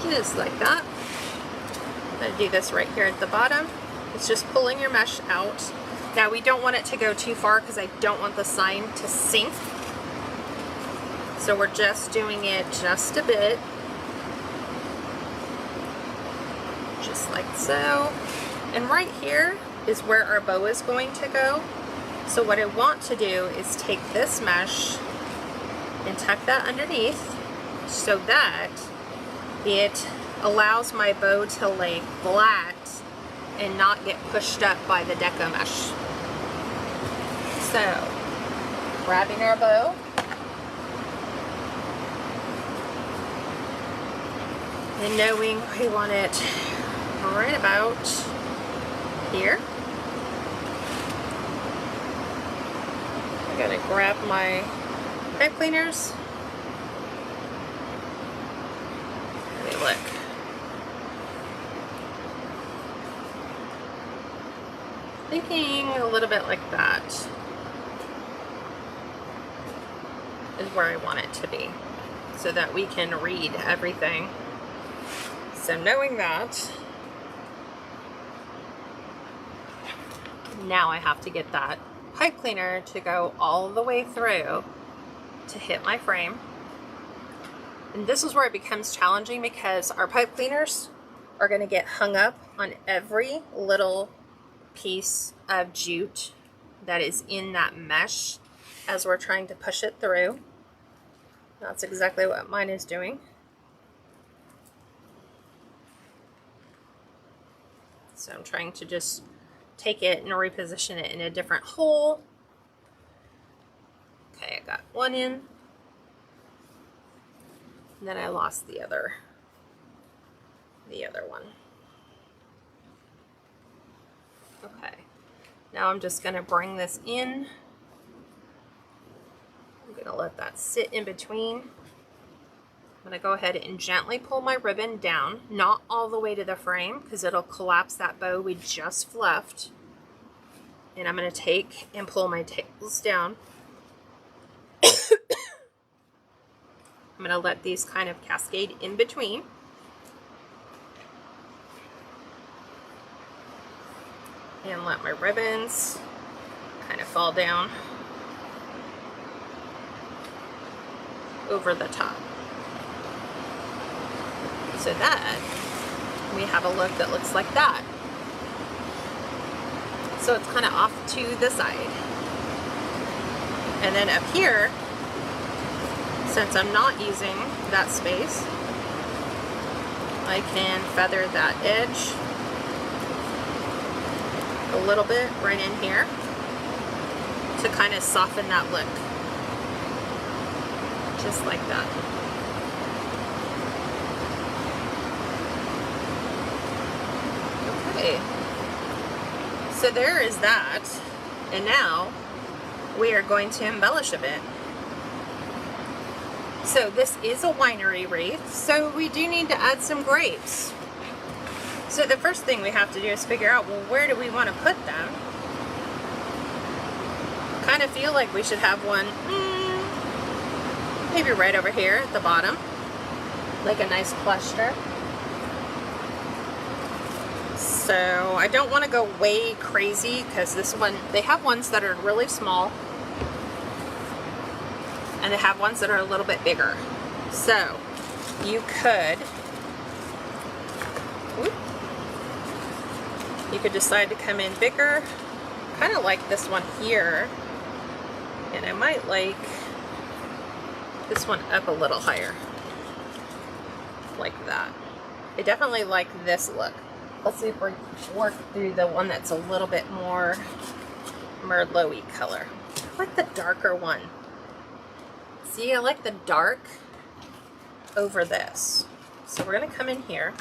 Just like that. I'm going to do this right here at the bottom. It's just pulling your mesh out. Now we don't want it to go too far because I don't want the sign to sink. So we're just doing it just a bit. Just like so. And right here is where our bow is going to go. So what I want to do is take this mesh and tuck that underneath so that it allows my bow to lay flat and not get pushed up by the Deco mesh. So, grabbing our bow, and knowing we want it right about here. I'm gonna grab my pipe cleaners. Look. Thinking a little bit like that is where I want it to be, so that we can read everything. So knowing that, now I have to get that pipe cleaner to go all the way through to hit my frame. And this is where it becomes challenging because our pipe cleaners are going to get hung up on every little piece of jute that is in that mesh as we're trying to push it through. That's exactly what mine is doing. So I'm trying to just take it and reposition it in a different hole. Okay, I got one in. And then I lost the other one. Okay, now I'm just going to bring this in. I'm going to let that sit in between. I'm going to go ahead and gently pull my ribbon down, not all the way to the frame because it'll collapse that bow we just fluffed. And I'm going to take and pull my tails down. I'm going to let these kind of cascade in between. And let my ribbons kind of fall down over the top. So that we have a look that looks like that. So it's kind of off to the side. And then up here, Since I'm not using that space, I can feather that edge a little bit right in here to kind of soften that look. Just like that. Okay. So there is that. And now we are going to embellish a bit. So this is a winery wreath, so we do need to add some grapes. So the first thing we have to do is figure out, well, where do we want to put them? Kind of feel like we should have one, maybe right over here at the bottom, like a nice cluster. So I don't want to go way crazy because this one, they have ones that are really small and they have ones that are a little bit bigger. So you could decide to come in bigger, kind of like this one here, and I might like this one up a little higher, like that. I definitely like this look. Let's see if we work through the one that's a little bit more Merlot-y color. I like the darker one. See, I like the dark over this. So we're gonna come in here.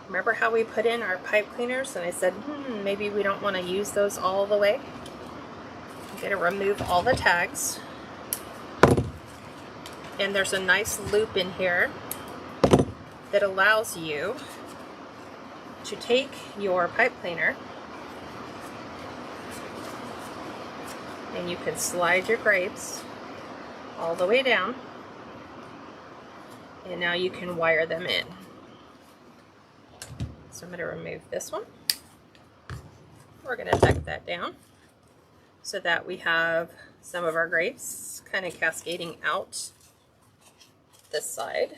Remember how we put in our pipe cleaners and I said, maybe we don't want to use those all the way. I'm gonna remove all the tags. And there's a nice loop in here that allows you to take your pipe cleaner and you can slide your grapes all the way down, and now you can wire them in. So I'm going to remove this one. We're going to tuck that down so that we have some of our grapes kind of cascading out this side.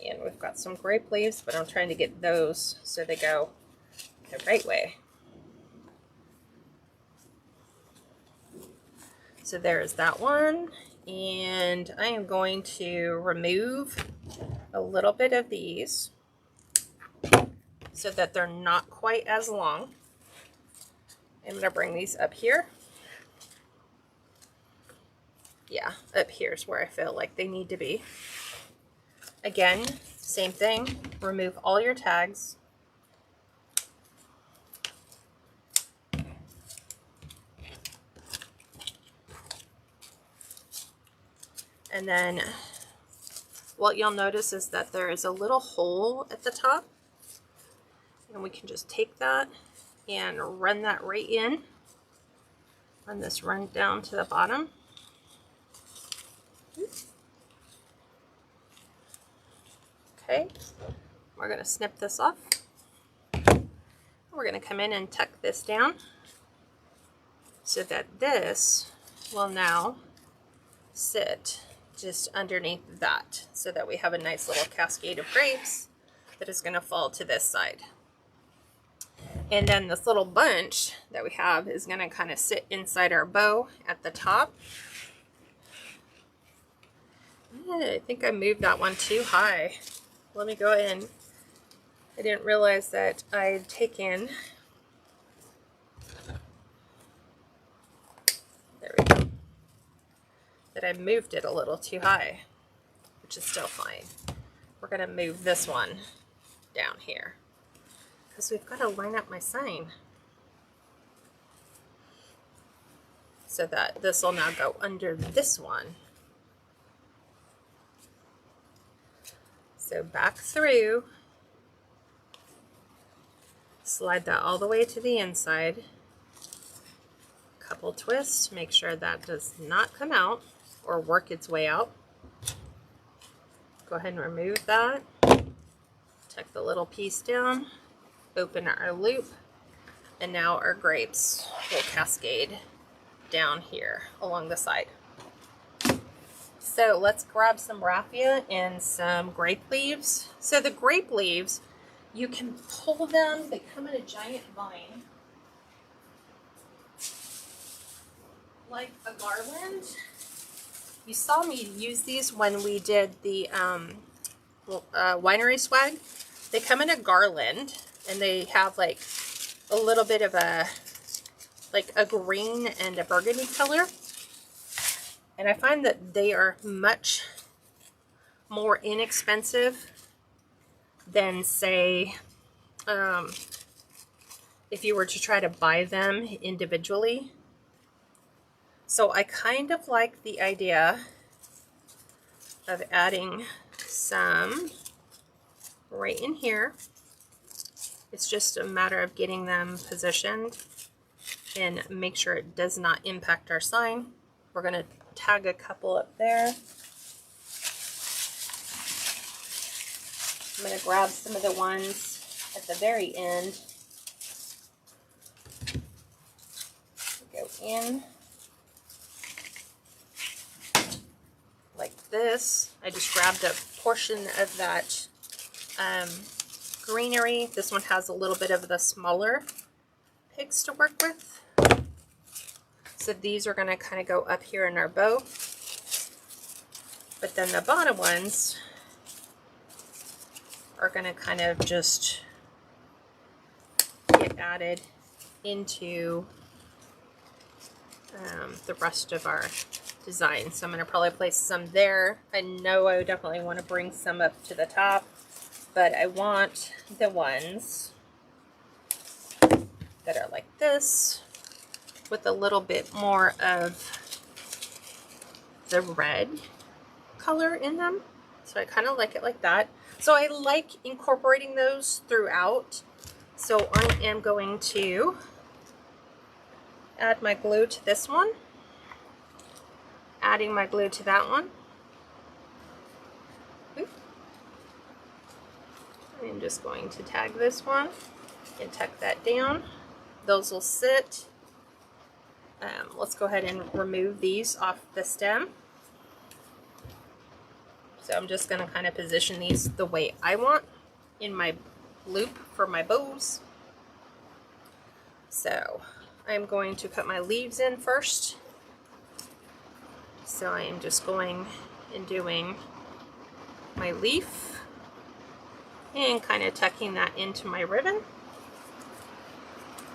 And we've got some grape leaves, but I'm trying to get those so they go the right way. So there's that one, and I am going to remove a little bit of these so that they're not quite as long. I'm going to bring these up here. Yeah, up here is where I feel like they need to be. Again, same thing, remove all your tags. And then what you'll notice is that there is a little hole at the top. And we can just take that and run that right in. Run this run down to the bottom. Okay, we're going to snip this off. We're going to come in and tuck this down so that this will now sit just underneath that, so that we have a nice little cascade of grapes that is going to fall to this side. And then this little bunch that we have is going to kind of sit inside our bow at the top. I think I moved that one too high. Let me go in. I didn't realize that I'd taken, there we go, that I moved it a little too high, which is still fine. We're going to move this one down here because we've got to line up my sign so that this will now go under this one. So back through, slide that all the way to the inside, couple twists, make sure that does not come out or work its way out. Go ahead and remove that, tuck the little piece down, open our loop, and now our grapes will cascade down here along the side. So let's grab some raffia and some grape leaves. So the grape leaves, you can pull them, they come in a giant vine. like a garland. You saw me use these when we did the winery swag. They come in a garland, and they have like a little bit of a green and a burgundy color. And I find that they are much more inexpensive than, say, if you were to try to buy them individually. So I kind of like the idea of adding some right in here. It's just a matter of getting them positioned and make sure it does not impact our sign. We're going to tag a couple up there. I'm going to grab some of the ones at the very end. Go in like this. I just grabbed a portion of that greenery. This one has a little bit of the smaller pigs to work with. So these are going to kind of go up here in our bow. But then the bottom ones are going to kind of just get added into the rest of our design. So I'm going to probably place some there. I know I definitely want to bring some up to the top, but I want the ones that are like this with a little bit more of the red color in them. So I kind of like it like that. So I like incorporating those throughout. So I am going to add my glue to this one, adding my glue to that one. I'm just going to tag this one and tuck that down. Those will sit. Let's go ahead and remove these off the stem. So I'm just going to kind of position these the way I want in my loop for my bows. So I'm going to put my leaves in first. So I am just going and doing my leaf and kind of tucking that into my ribbon.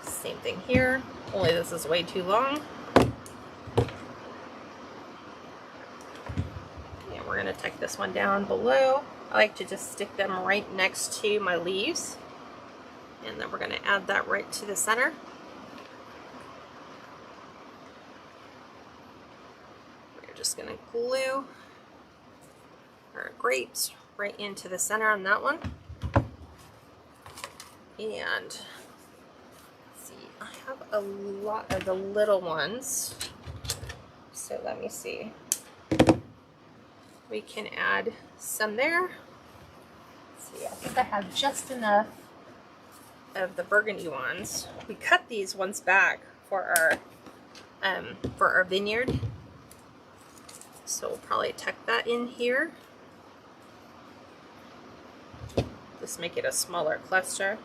Same thing here, only this is way too long. And we're going to tuck this one down below. I like to just stick them right next to my leaves. And then we're going to add that right to the center. We're just going to glue our grapes right into the center on that one. And see, I have a lot of the little ones. So let me see. We can add some there. Let's see, I think I have just enough of the burgundy ones. We cut these ones back for our vineyard. So we'll probably tuck that in here. Just make it a smaller cluster.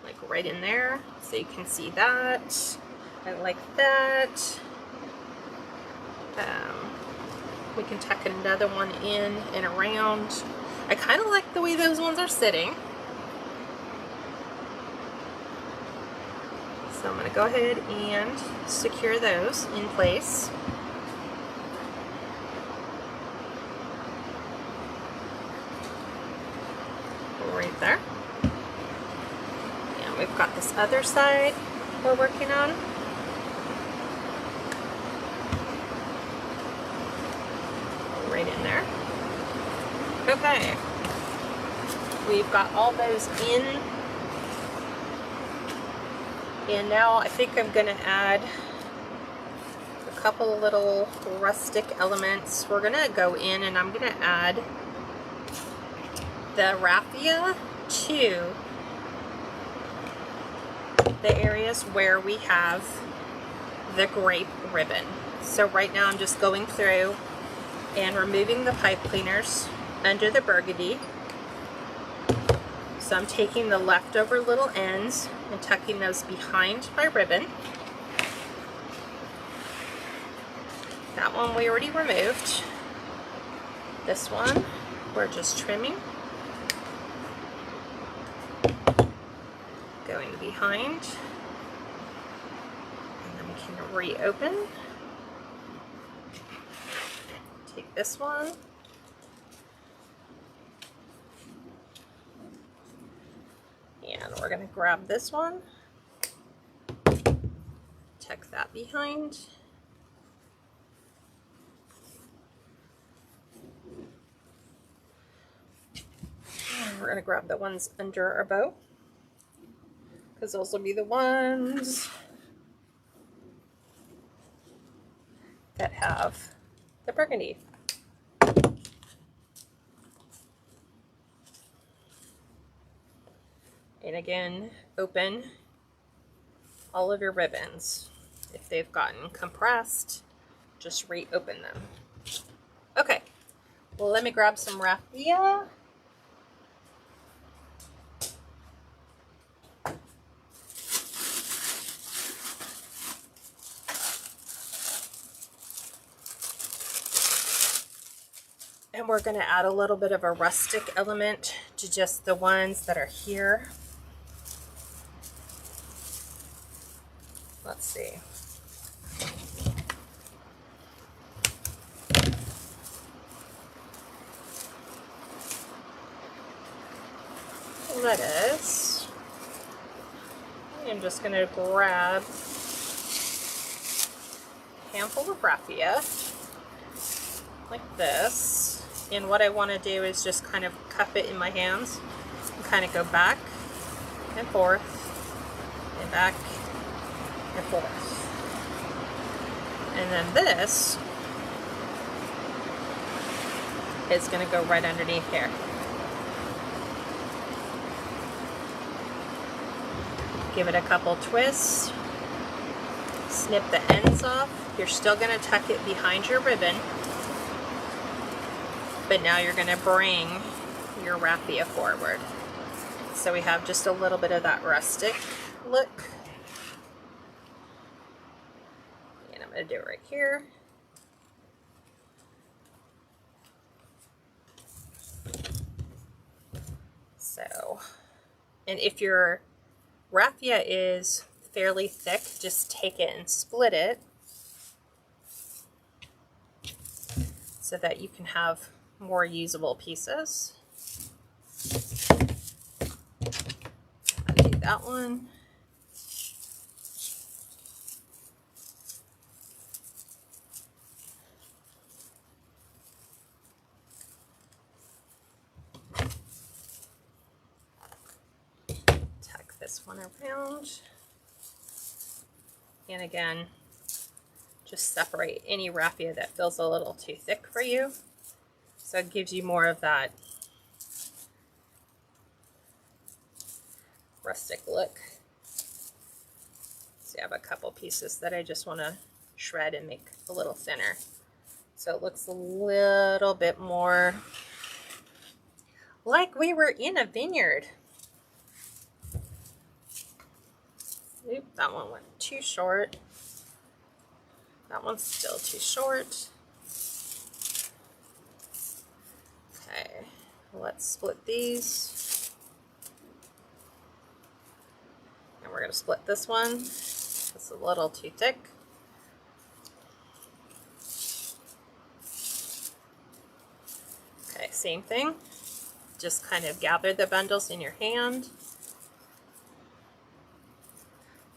Like right in there. So you can see that. I like that. We can tuck another one in and around. I kind of like the way those ones are sitting. So I'm going to go ahead and secure those in place. Right there. And we've got this other side we're working on. Right in there. Okay. We've got all those in. And now I think I'm going to add a couple little rustic elements. We're going to go in and I'm going to add the raffia to the areas where we have the grape ribbon. So right now I'm just going through and removing the pipe cleaners under the burgundy. So I'm taking the leftover little ends and tucking those behind my ribbon. one we already removed. This one we're just trimming. Going behind. And then we can reopen. Take this one. And we're going to grab this one. Tuck that behind. And we're going to grab the ones under our bow, because those will be the ones that have the burgundy. And again, open all of your ribbons. If they've gotten compressed, just reopen them. Okay, well, let me grab some raffia. And we're going to add a little bit of a rustic element to just the ones that are here. Let's see. Lettuce. I'm just going to grab a handful of raffia like this. And what I want to do is just kind of cup it in my hands and kind of go back and forth and back and forth. And then this is going to go right underneath here. Give it a couple twists. Snip the ends off. You're still going to tuck it behind your ribbon. But now you're going to bring your raffia forward. So we have just a little bit of that rustic look. And I'm going to do it right here. So, and if your raffia is fairly thick, just take it and split it so that you can have more usable pieces. I'll do that one. Tuck this one around. And again, just separate any raffia that feels a little too thick for you. So it gives you more of that rustic look. So I have a couple pieces that I just want to shred and make a little thinner. So it looks a little bit more like we were in a vineyard. Oop, that one went too short. That one's still too short. Okay, let's split these. And we're going to split this one. It's a little too thick. Okay, same thing. Just kind of gather the bundles in your hand.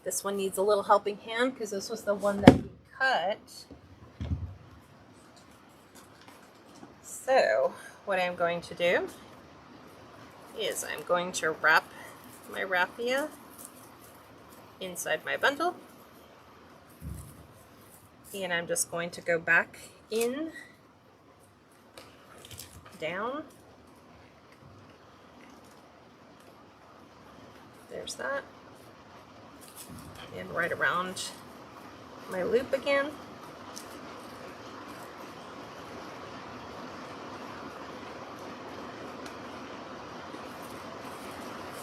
This one needs a little helping hand because this was the one that we cut. So what I'm going to do is I'm going to wrap my raffia inside my bundle, and I'm just going to go back in, down. There's that. And right around my loop again.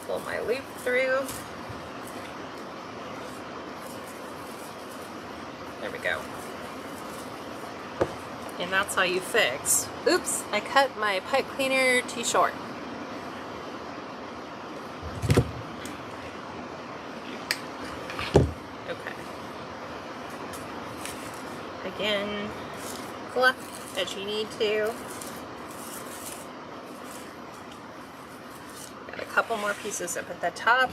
Pull my loop through. There we go. And that's how you fix. Oops, I cut my pipe cleaner too short. Okay. Again, fluff as you need to. Got a couple more pieces up at the top.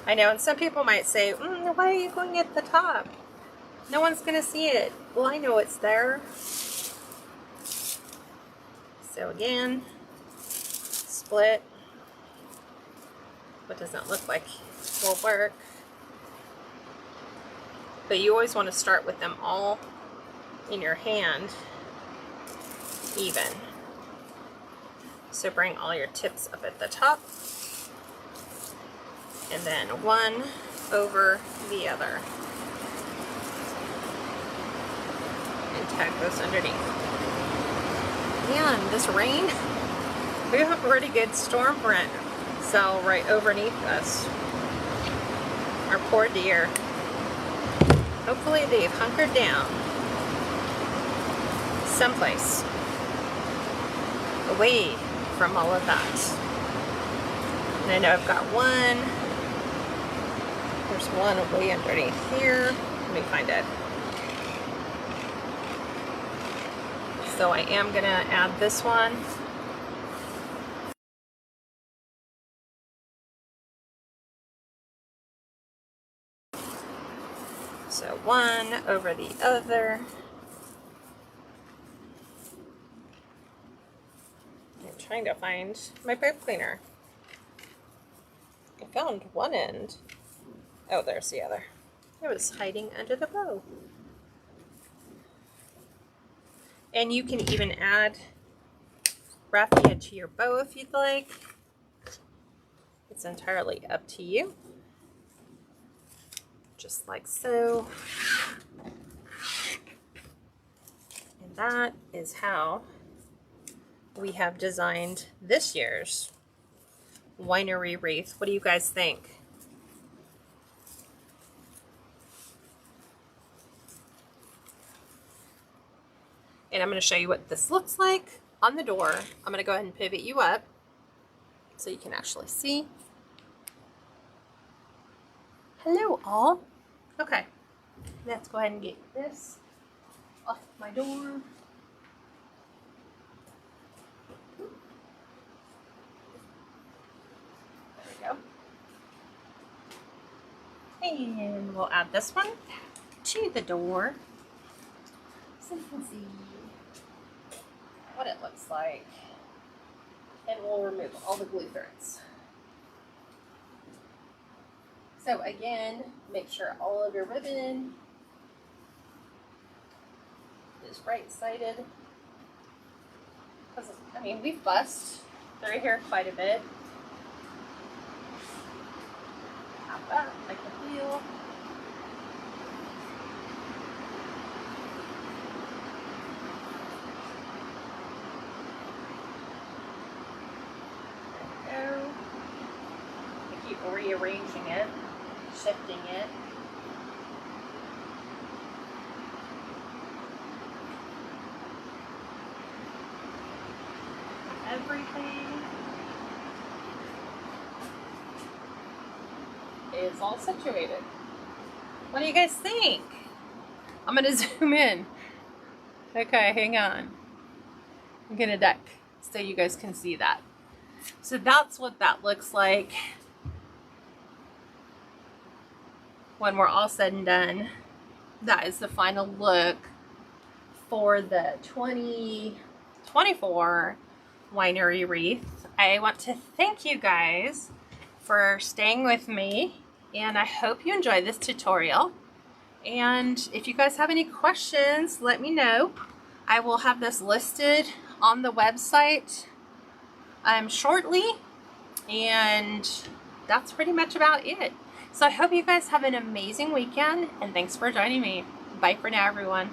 I know, and some people might say, why are you going at the top? No one's going to see it. Well, I know it's there. So again, split. What does that look like will work. But you always want to start with them all in your hand even. So bring all your tips up at the top. And then one over the other. And tag those underneath. Man, this rain, we have a pretty good storm front cell right underneath us. Our poor deer. Hopefully they've hunkered down someplace away from all of that. And I know I've got one. There's one way underneath here. Let me find it. So I am gonna add this one. So one over the other. I'm trying to find my pipe cleaner. I found one end. Oh, there's the other. It was hiding under the bow. And you can even add raffia to your bow if you'd like. It's entirely up to you. Just like so. And that is how we have designed this year's Winery Wreath. What do you guys think? And I'm going to show you what this looks like on the door. I'm going to go ahead and pivot you up so you can actually see. Hello all. Okay, let's go ahead and get this off my door. There we go. And we'll add this one to the door so you can see what it looks like. And we'll remove all the glue threads. So again, make sure all of your ribbon is right-sided. Because, I mean, we've bussed through here quite a bit. Have that, like the wheel. There we go. I keep rearranging it. Shifting it. Everything is all situated. What do you guys think? I'm gonna zoom in. Okay, hang on. I'm gonna duck so you guys can see that. So that's what that looks like when we're all said and done. That is the final look for the 2024 Winery Wreath. I want to thank you guys for staying with me, and I hope you enjoyed this tutorial. And if you guys have any questions, let me know. I will have this listed on the website shortly, and that's pretty much about it. So I hope you guys have an amazing weekend, and thanks for joining me. Bye for now, everyone.